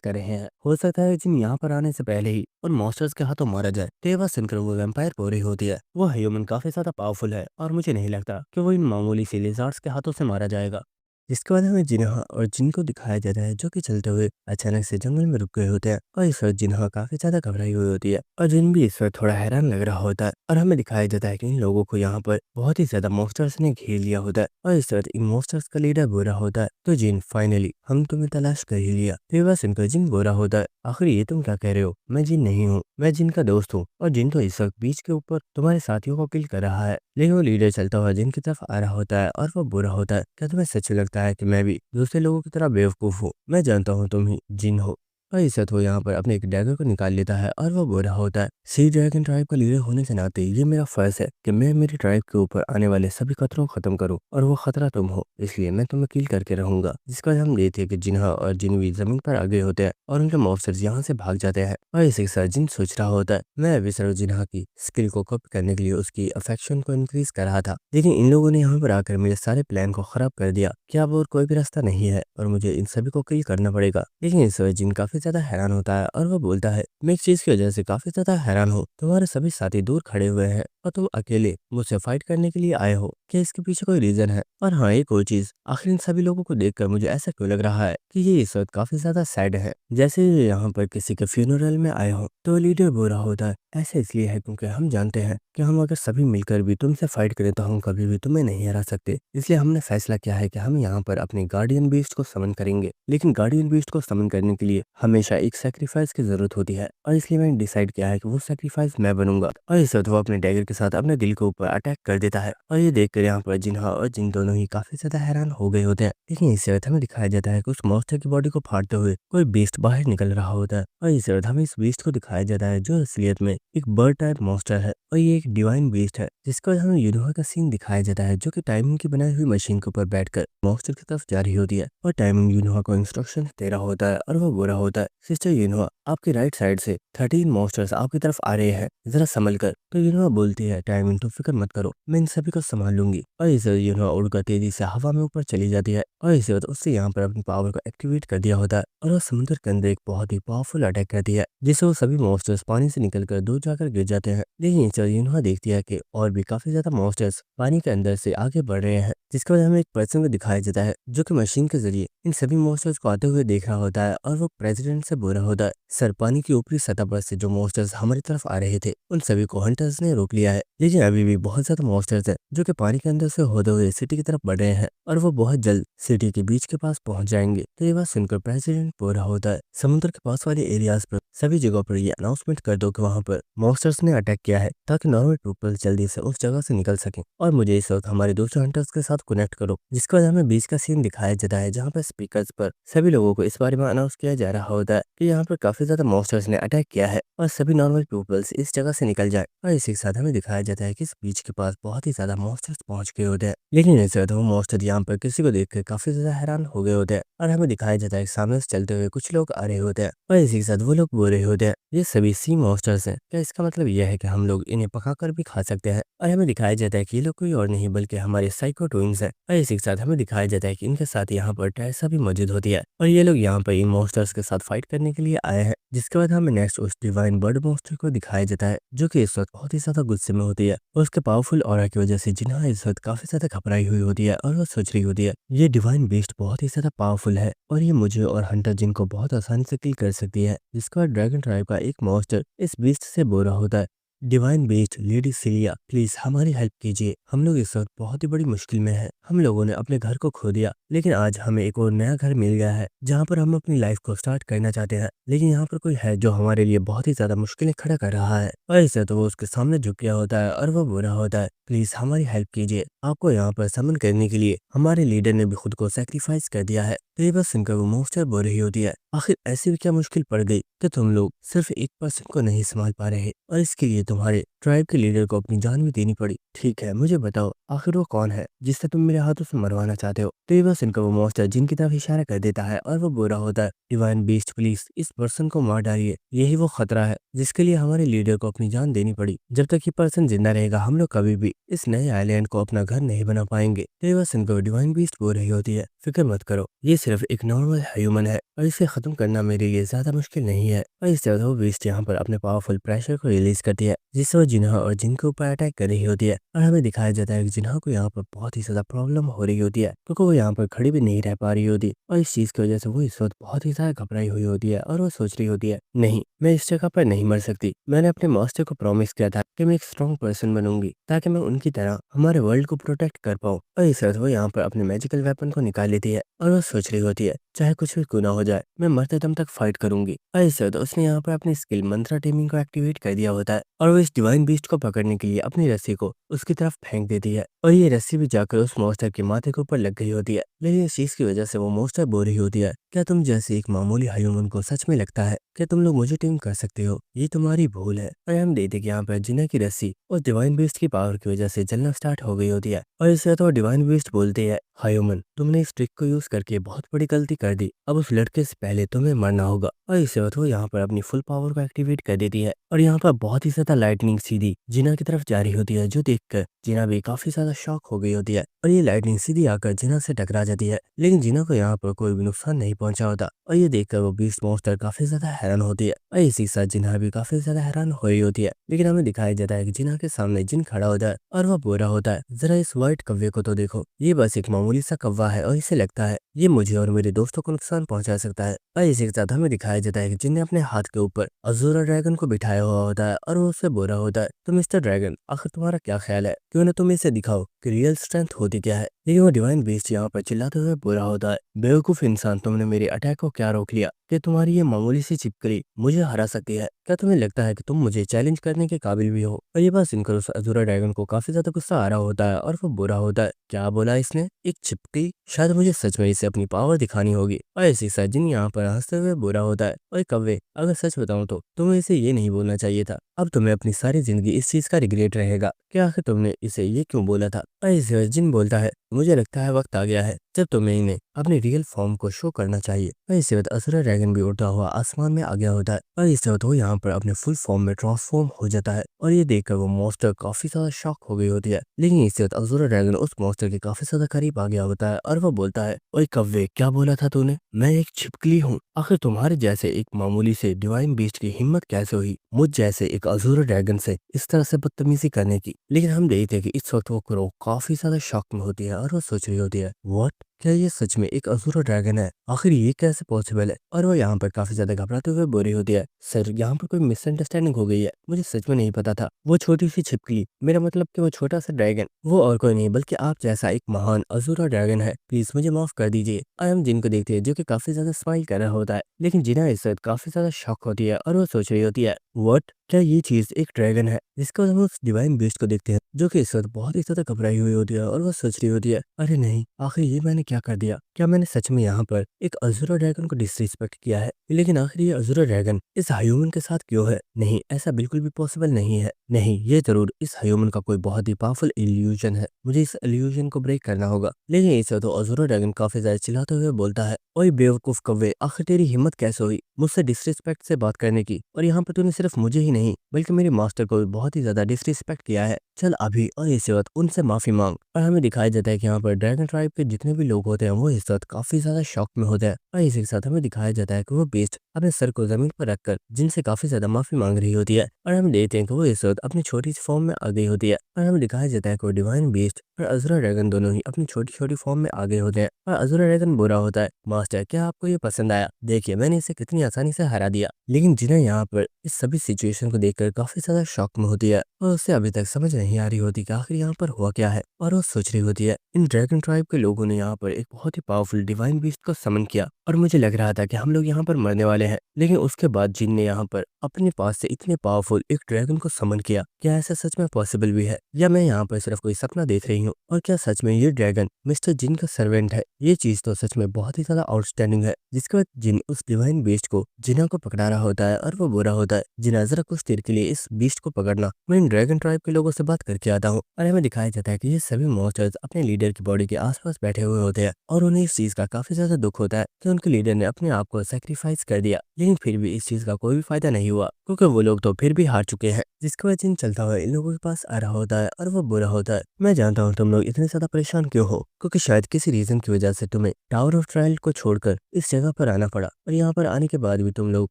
कर रहे हैं। हो सकता है जिन यहाँ पर आने से पहले ही उन मॉन्स्टर्स के हाथों मारा जाए। तो ये बात सुनकर वो वैम्पायर बोल रही होती है वो ह्यूमन काफी ज्यादा पावरफुल है और मुझे नहीं लगता कि वो इन मामूली सी लेजार्ड्स के हाथों से मारा जाएगा। जिसके बाद हमें जिन्हा और जिन को दिखाया जाता है जो कि चलते हुए अचानक से जंगल में रुक गए होते हैं। और इस वक्त जिन्हा काफी ज्यादा घबराई हुई होती है और जिन भी इस वक्त थोड़ा हैरान लग रहा होता है। और हमें दिखाया जाता है कि इन लोगों को यहाँ पर बहुत ही ज्यादा मॉन्स्टर्स ने घेर लिया होता है और इस वक्त इन मॉन्स्टर्स का लीडर बोल रहा होता है तो जिन फाइनली हम तुम्हें तलाश कर ही लिया। तो ये बात सुनकर जिन बोल रहा होता है आखिर ये तुम क्या कह रहे हो? मैं जिन नहीं हूँ, मैं जिन का दोस्त हूँ और जिन तो इस वक्त बीच के ऊपर तुम्हारे साथियों को किल कर रहा है। लेकिन वो लीडर चलता हुआ जिन की तरफ आ रहा होता है और वो बुरा होता है क्या तुम्हें सच लगता है कि मैं भी दूसरे लोगों की तरह बेवकूफ हूँ? मैं जानता हूँ तुम ही जिन हो। और इस वक्त वो यहाँ पर अपने एक डैगर को निकाल लेता है और वो बोल रहा होता है सी ड्रैगन ट्राइब का लीडर होने के नाते ये मेरा फर्ज है कि मैं मेरी ट्राइब के ऊपर आने वाले सभी खतरों को खत्म करूं और वो खतरा तुम हो, इसलिए मैं तुम्हें किल करके रहूंगा। जिसका हम देखते हैं कि जिन्हा और जिनवी जमीन पर आ गए होते हैं और उनके मॉन्स्टर्स यहाँ से भाग जाते हैं। और इसी के साथ जिन सोच रहा होता है मैं अभी सिर्फ जिन्हा की स्किल को कॉपी करने के लिए उसकी अफेक्शन को इंक्रीज कर रहा था, लेकिन इन लोगों ने यहाँ पर आकर मेरे सारे प्लान को खराब कर दिया। क्या अब और कोई भी रास्ता नहीं है और मुझे इन सभी को किल करना पड़ेगा? लेकिन इस वजह जिन काफी ज्यादा हैरान होता है और वो बोलता है मैं एक चीज की वजह से काफी ज्यादा हैरान हूँ, तुम्हारे सभी साथी दूर खड़े हुए हैं और तुम अकेले मुझसे फाइट करने के लिए आए हो। क्या इसके पीछे कोई रीजन है? और हाँ, एक और चीज, आखिर इन सभी लोगों को देखकर मुझे ऐसा क्यों लग रहा है कि ये इस वक्त काफी ज्यादा सैड है, जैसे ये यहाँ पर किसी के फ्यूनरल में आए हो। तो लीडर बोल रहा होता है ऐसा इसलिए है क्योंकि हम जानते हैं कि हम अगर सभी मिलकर भी तुमसे फाइट करें तो हम कभी भी तुम्हें नहीं हरा सकते। इसलिए हमने फैसला किया है कि हम यहाँ पर अपने गार्डियन बीस्ट को समन करेंगे, लेकिन गार्डियन बीस्ट को समन करने के लिए हमेशा एक सेक्रीफाइस की जरूरत होती है और इसलिए मैंने डिसाइड किया है कि वो सेक्रीफाइस मैं बनूंगा। और इस वक्त वो अपने डैगर के साथ अपने दिल के ऊपर अटैक कर देता है और ये देखकर यहाँ पर जिन्हा और जिन दोनों ही काफी ज्यादा हैरान हो गए होते हैं। लेकिन इस वक्त हमें दिखाया जाता है कि उस मॉन्स्टर की बॉडी को फाड़ते हुए कोई बीस्ट बाहर निकल रहा होता है और इस वक्त हमें इस बीस्ट को दिखाया जाता है जो असलियत में एक बर्ड टाइप मॉन्स्टर है। और ये एक डिवाइन बीस्ट है जिसका हमें यूनोहा का सीन दिखाया जाता है, जो कि टाइमिंग की बनाई हुई मशीन के ऊपर बैठकर मॉन्स्टर की तरफ जा रही होती है और टाइमिंग यूनोहा को इंस्ट्रक्शन दे रहा होता है और वो बुरा होता है, सिस्टर यूनोहा आपकी राइट साइड से 13 मॉन्स्टर्स आपकी तरफ आ रहे हैं, जरा संभल कर। तो यूनोहा बोलती है टाइमिंग तुम फिक्र मत करो, मैं इन सभी को संभाल लूंगी। और इसे यूनोहा उड़कर तेजी से हवा में ऊपर चली जाती है और इसी वक्त उससे यहाँ पर अपनी पावर को एक्टिवेट कर दिया होता है और वो समुद्र के अंदर एक बहुत ही पावरफुल अटैक करती है, जिससे वो सभी मॉन्स्टर्स पानी से निकलकर दूर जाकर गिर जाते हैं। लेकिन इस यूनोहा देखती है कि और भी काफी ज्यादा मॉन्स्टर्स पानी के अंदर से आगे बढ़ रहे हैं, जिसके बाद हमें एक पर्सन को दिखाया जाता है जो कि मशीन के जरिए इन सभी मॉन्स्टर्स को आते हुए देख रहा होता है और वो प्रेसिडेंट से बोल रहा होता है, सर पानी की ऊपरी सतह पर से जो मॉन्स्टर्स हमारी तरफ आ रहे थे उन सभी को हंटर्स ने रोक लिया है, लेकिन अभी भी बहुत ज्यादा मॉन्स्टर्स है जो कि पानी के अंदर से होते हुए सिटी की तरफ बढ़ रहे हैं और वो बहुत जल्द सिटी के बीच के पास पहुंच जाएंगे। तो ये बात सुनकर प्रेसिडेंट बोल रहा होता है, समुद्र के पास वाले एरियाज पर सभी जगहों पर ये अनाउंसमेंट कर दो कि वहां पर मॉन्स्टर्स ने अटैक किया है, ताकि नॉर्मल पीपल जल्दी से उस जगह से निकल सकें। और मुझे इस वक्त हमारे दूसरे हंटर्स के साथ कनेक्ट करो, जिसके बाद हमें बीच का सीन दिखाया जाता है जहाँ पर स्पीकर्स पर सभी लोगों को इस बारे में अनाउंस किया जा रहा होता है कि यहाँ पर काफी ज्यादा मॉन्स्टर्स ने अटैक किया है और सभी नॉर्मल पीपल्स इस जगह से निकल जाए। और इसी के साथ हमें दिखाया जाता है कि इस बीच के पास बहुत ही ज्यादा मॉन्स्टर्स पहुंच गए होते हैं, लेकिन इस वक्त वो मॉन्स्टर यहाँ पर किसी को देखकर काफी ज्यादा हैरान हो गए होते हैं और हमें दिखाया जाता है कि सामने से चलते हुए कुछ लोग आ रहे होते हैं और इसी के साथ वो लोग बोल रहे होते हैं, ये सभी सी मॉन्स्टर्स हैं, क्या इसका मतलब यह है कि हम लोग इन्हें पकाकर भी खा सकते हैं। और हमें दिखाया जाता है कि ये लोग कोई और नहीं बल्कि हमारे साइको ट्विंस हैं। और इसी के साथ हमें दिखाया जाता है कि इनके साथ यहाँ पर टेरेसा भी मौजूद होती है और ये लोग यहाँ पर इन मॉन्स्टर्स के साथ फाइट करने के लिए आए हैं। जिसके बाद हमें नेक्स्ट उस डिवाइन बर्ड मॉन्स्टर को दिखाया जाता है जो कि इस वक्त बहुत ही ज्यादा गुस्से में होती है और उसके पावरफुल ऑरा की वजह से जिन्हा इस वक्त काफी ज्यादा घबराई हुई होती है और वो सोच रही होती है ये डिवाइन बीस्ट बहुत ही ज्यादा पावरफुल है और ये मुझे और हंटर जिन को बहुत आसानी से किल कर सकती है। जिसके बाद ड्रैगन ट्राइब का एक मॉन्स्टर इस बीस्ट से बोल रहा होता है, divine beast lady cilia please हमारी हेल्प कीजिए, हम लोग इस वक्त बहुत ही बड़ी मुश्किल में हैं। हम लोगों ने अपने घर को खो दिया, लेकिन आज हमें एक और नया घर मिल गया है जहाँ पर हम अपनी लाइफ को स्टार्ट करना चाहते हैं, लेकिन यहाँ पर कोई है जो हमारे लिए बहुत ही ज्यादा मुश्किलें खड़ा कर रहा है। और इससे तो वो उसके सामने झुक गया होता है और वो बोल रहा होता है, प्लीज हमारी हेल्प कीजिए, आपको यहाँ पर समन करने के लिए हमारे लीडर ने भी खुद को सेक्रीफाइस कर दिया है। तो ये बस सुनकर वो मॉन्स्टर बोल रही होती है, आखिर ऐसी भी क्या मुश्किल पड़ गई कि तुम लोग सिर्फ एक पर्सन को नहीं संभाल पा रहे और इसके लिए तुम्हारे ट्राइब के लीडर को अपनी जान भी देनी पड़ी। ठीक है मुझे बताओ आखिर वो कौन है जिससे तुम मेरे हाथों से मरवाना चाहते हो। तो ये बस इनका वो मॉन्स्टर जिनकी तरफ इशारा कर देता है और वो बोल रहा होता है, डिवाइन बीस्ट प्लीज इस पर्सन को मार डालिए, यही वो खतरा है जिसके लिए हमारे लीडर को अपनी जान देनी पड़ी। जब तक ये पर्सन जिंदा रहेगा हम लोग कभी भी इस नए आइलैंड को अपना घर नहीं बना पाएंगे। तो ये बस इनको डिवाइन बीस्ट बोल रही होती है, फिक्र मत करो ये सिर्फ एक नॉर्मल ह्यूमन है और इसे खत्म करना मेरे लिए ज्यादा मुश्किल नहीं है। और इससे वो बीस्ट यहाँ पर अपने पावरफुल प्रेशर को रिलीज करती है, जिससे वो जिन्हा और जिन के ऊपर अटैक कर रही होती है। और हमें दिखाया जाता है कि जिन्हा को यहाँ पर बहुत ही ज्यादा प्रॉब्लम हो रही होती है क्योंकि वो यहाँ पर खड़ी भी नहीं रह पा रही होती और इस चीज की वजह से वो इस वक्त बहुत ही ज्यादा घबराई हुई होती है और वो सोच रही होती है, नहीं मैं इस जगह पर नहीं मर सकती, मैंने अपने मास्टर को प्रॉमिस किया था कि मैं एक स्ट्रॉन्ग पर्सन बनूंगी ताकि मैं उनकी तरह हमारे वर्ल्ड को प्रोटेक्ट कर पाऊँ। और इस वक्त वो यहाँ पर अपने मैजिकल वेपन को निकाल लेती है और वो सोच रही होती है, चाहे कुछ भी क्यों ना हो जाए मैं मरते दम तक फाइट करूंगी। और इस वक्त उसने यहाँ पर अपनी स्किल मंत्रा टीमिंग को एक्टिवेट कर दिया होता है और वो इस डिवाइन बीस्ट को पकड़ने के लिए अपनी रस्सी को उसकी तरफ फेंक देती है और ये रस्सी भी जाकर उस मॉन्स्टर के माथे के ऊपर लग गई होती है। लेकिन इस चीज की वजह से वो मॉन्स्टर बोल रही होती है, क्या तुम जैसे एक मामूली ह्यूमन को सच में लगता है क्या तुम लोग मुझे टीम कर सकते हो, ये तुम्हारी भूल है। और हम देखते कि यहाँ पर जिन्ना की रस्सी उस डिवाइन बीस्ट की पावर की वजह से जलना स्टार्ट हो गई होती है और इससे तो डिवाइन बीस्ट बोलते हैं, ह्यूमन तुमने इस ट्रिक को यूज करके बहुत बड़ी गलती कर दी, अब उस लड़के से पहले तुम्हें मरना होगा। और इससे वो यहाँ पर अपनी फुल पावर को एक्टिवेट कर देती है और यहाँ पर बहुत ही ज्यादा लाइटनिंग सीधी जिना की तरफ जा रही होती है, जो देखकर जिना भी काफी ज्यादा शॉक हो गई होती है और ये लाइटनिंग सीधी आकर जिना से टकरा जाती है, लेकिन जिना को यहाँ पर कोई भी नुकसान नहीं पहुंचा होता। और ये देखकर वो बीस्ट मॉन्स्टर काफी ज्यादा हैरान होती है और इसी के साथ जिना भी काफी ज्यादा हैरान हो रही होती है। लेकिन हमें दिखाया जाता है कि जिना के सामने जिन खड़ा होता है और वो बोल रहा होता है, जरा इस व्हाइट कव्वे को तो देखो, ये बस एक मामूली सा कव्वा है और इसे लगता है ये मुझे और मेरे दोस्तों को नुकसान पहुंचा सकता है। और इसी के साथ हमें दिखाया जाता है कि जिन ने अपने हाथ के ऊपर अजूरा ड्रैगन को बिठाया हुआ होता है और वो उससे बोल रहा होता है, तो मिस्टर ड्रैगन आखिर तुम्हारा क्या ख्याल है, क्यों ना तुम इसे दिखाओ कि रियल स्ट्रेंथ होती क्या है। लेकिन वो डिवाइन बीस्ट यहाँ पर चिल्लाते हुए बोल रहा होता है, बेवकूफ इंसान तुमने मेरे अटैक को क्या रोक लिया, कि तुम्हारी ये मामूली सी छिपकली मुझे हरा सकती है? क्या तुम्हें लगता है कि तुम मुझे चैलेंज करने के काबिल भी हो? और ये बात सुनकर उस अधूरा ड्रैगन को काफी ज्यादा गुस्सा आ रहा होता है और वो बुरा होता है। क्या बोला इसने? एक छिपकली? शायद मुझे सच में इसे अपनी पावर दिखानी होगी। और ऐसी सचिन यहाँ पर हंसते हुए बुरा होता है। और कव्वे, अगर सच बताऊं तो तुम्हें इसे ये नहीं बोलना चाहिए था। अब तुम्हें अपनी सारी जिंदगी इस चीज का रिग्रेट रहेगा कि आखिर तुमने इसे ये क्यों बोला था। और इसे जिन बोलता है, मुझे लगता है वक्त आ गया है जब तुम्हें इन्हें अपनी रियल फॉर्म को शो करना चाहिए। और इसके बाद असुरा ड्रैगन भी उड़ता हुआ आसमान में आ गया होता है। और इसके बाद वो यहाँ पर अपने फुल फॉर्म में ट्रांसफॉर्म हो जाता है। और ये देखकर वो मॉन्स्टर काफी ज्यादा शॉक हो गई होती है। लेकिन इसके बाद असुरा ड्रैगन उस मॉन्स्टर के काफी ज्यादा करीब आ गया होता है और वो बोलता है, ओए कव्वे, क्या बोला था तूने? मैं एक छिपकली हूँ। आखिर तुम्हारे जैसे एक मामूली से डिवाइन बीस्ट की हिम्मत कैसे हुई मुझ जैसे एक अज़ूरा ड्रैगन से इस तरह से बदतमीजी करने की? लेकिन हम देखते हैं कि इस वक्त वो क्रो काफी ज्यादा शॉक में होती है और वो सोच रही होती है, व्हाट, क्या ये सच में एक अज़ूरा ड्रैगन है? आखिर ये कैसे पॉसिबल है? और वो यहाँ पर काफी ज्यादा घबराते हुए बोल रही होती है, सर यहाँ पर कोई मिसअंडरस्टैंडिंग हो गई है। मुझे सच में नहीं पता था। वो छोटी सी छिपकली, मेरा मतलब कि वो छोटा सा ड्रैगन, वो और कोई नहीं बल्कि आप जैसा एक महान अज़ूरा ड्रैगन है। प्लीज मुझे माफ कर दीजिए। और हम जिनको देखते हैं जो कि काफी ज्यादा स्माइल कर रहा होता है, लेकिन जिन्हें इस वक्त काफी ज्यादा शॉक होती है और वो सोच रही होती है, व्हाट, क्या ये चीज एक ड्रैगन है? जिसके बाद हम उस डिवाइन बीस्ट को देखते हैं जो कि इस वक्त बहुत ही ज्यादा घबराई हुई होती है और वो सोच रही होती है, अरे नहीं, आखिर ये मैंने क्या कर दिया? क्या मैंने सच में यहाँ पर एक अज़ूरा ड्रैगन को डिसरिस्पेक्ट किया है? लेकिन आखिर ये अज़ूरा ड्रैगन इस ह्यूमन के साथ क्यों है? नहीं, ऐसा बिल्कुल भी पॉसिबल नहीं है। नहीं, ये जरूर इस ह्यूमन का कोई बहुत ही पावरफुल इल्यूजन है। मुझे इस इल्यूजन को ब्रेक करना होगा। लेकिन इस वक्त तो अज़ूरा ड्रैगन काफी ज्यादा चिल्लाते हुए बोलता है, ओए बेवकूफ कव्वे, आखिर तेरी हिम्मत कैसे हुई मुझसे डिसरिस्पेक्ट से बात करने की? और यहाँ पर तूने सिर्फ मुझे ही नहीं बल्कि मेरे मास्टर को भी बहुत ही ज्यादा डिसरिस्पेक्ट किया है। चल अभी और इस वक्त उनसे माफी मांग। और हमें दिखाया जाता है कि यहाँ पर ड्रैगन ट्राइब के जितने भी लोग होते हैं वो इस वक्त काफी ज्यादा शॉक में होते हैं। और इसी के साथ हमें दिखाया जाता है कि वो बीस्ट अपने सर को जमीन पर रखकर जिनसे काफी ज्यादा माफी मांग रही होती है। और हम देखते हैं कि वो इस वक्त अपनी छोटी सी फॉर्म में आ गई होती है। और हमें दिखाया जाता है कि वो डिवाइन बीस्ट और अज़ूरा ड्रैगन दोनों ही अपनी छोटी छोटी फॉर्म में आ गए होते हैं। और अज़ूरा ड्रैगन बुरा होता है, मास्टर क्या आपको ये पसंद आया? देखिए मैंने इसे कितनी आसानी से हरा दिया। लेकिन जिन्हें यहाँ पर इस सभी सिचुएशन को देखकर काफी ज्यादा शॉक में होती है और उसे अभी तक समझ नहीं आ रही होती कि आखिर यहाँ पर हुआ क्या है। और वो सोच रही होती है, इन ड्रैगन ट्राइब के लोगों ने यहाँ पर एक बहुत ही पावरफुल डिवाइन बीस्ट को समन किया और मुझे लग रहा था कि हम लोग यहाँ पर मरने वाले हैं। लेकिन उसके बाद जिन ने यहाँ पर अपने पास से इतने पावरफुल एक ड्रैगन को समन किया। क्या ऐसा सच में पॉसिबल भी है या मैं यहाँ पर सिर्फ कोई सपना देख रही हूँ? और क्या सच में ये ड्रैगन मिस्टर जिन का सर्वेंट है? ये चीज तो सच में बहुत ही ज्यादा आउटस्टैंडिंग है। जिसके बाद जिन उस डिवाइन बीस्ट को जिना को पकड़ा रहा होता है और वो बुरा होता है, जिना जरा कुछ देर के लिए इस बीस्ट को पकड़ना, मैं इन ड्रैगन ट्राइब के लोगों से बात करके आता हूँ। और हमें दिखाया जाता है कि ये सभी मॉन्स्टर्स अपने लीडर की बॉडी के आसपास बैठे हुए होते हैं और उन्हें इस चीज का काफी ज्यादा दुख होता है कि उनके लीडर ने अपने आप को सेक्रीफाइस कर दिया। लेकिन फिर भी इस चीज का कोई भी फायदा नहीं हुआ क्योंकि वो लोग तो फिर भी हार चुके हैं। जिसकी वजह जिन चलता हुआ इन लोगों के पास आ रहा होता है और वो बुरा होता है, मैं जानता हूँ तुम लोग इतने ज्यादा परेशान क्यों हो, क्योंकि शायद किसी रीजन की वजह से तुम्हें टावर ऑफ ट्रायल को छोड़कर इस जगह पर आना पड़ा। और यहाँ पर आने के बाद भी तुम लोग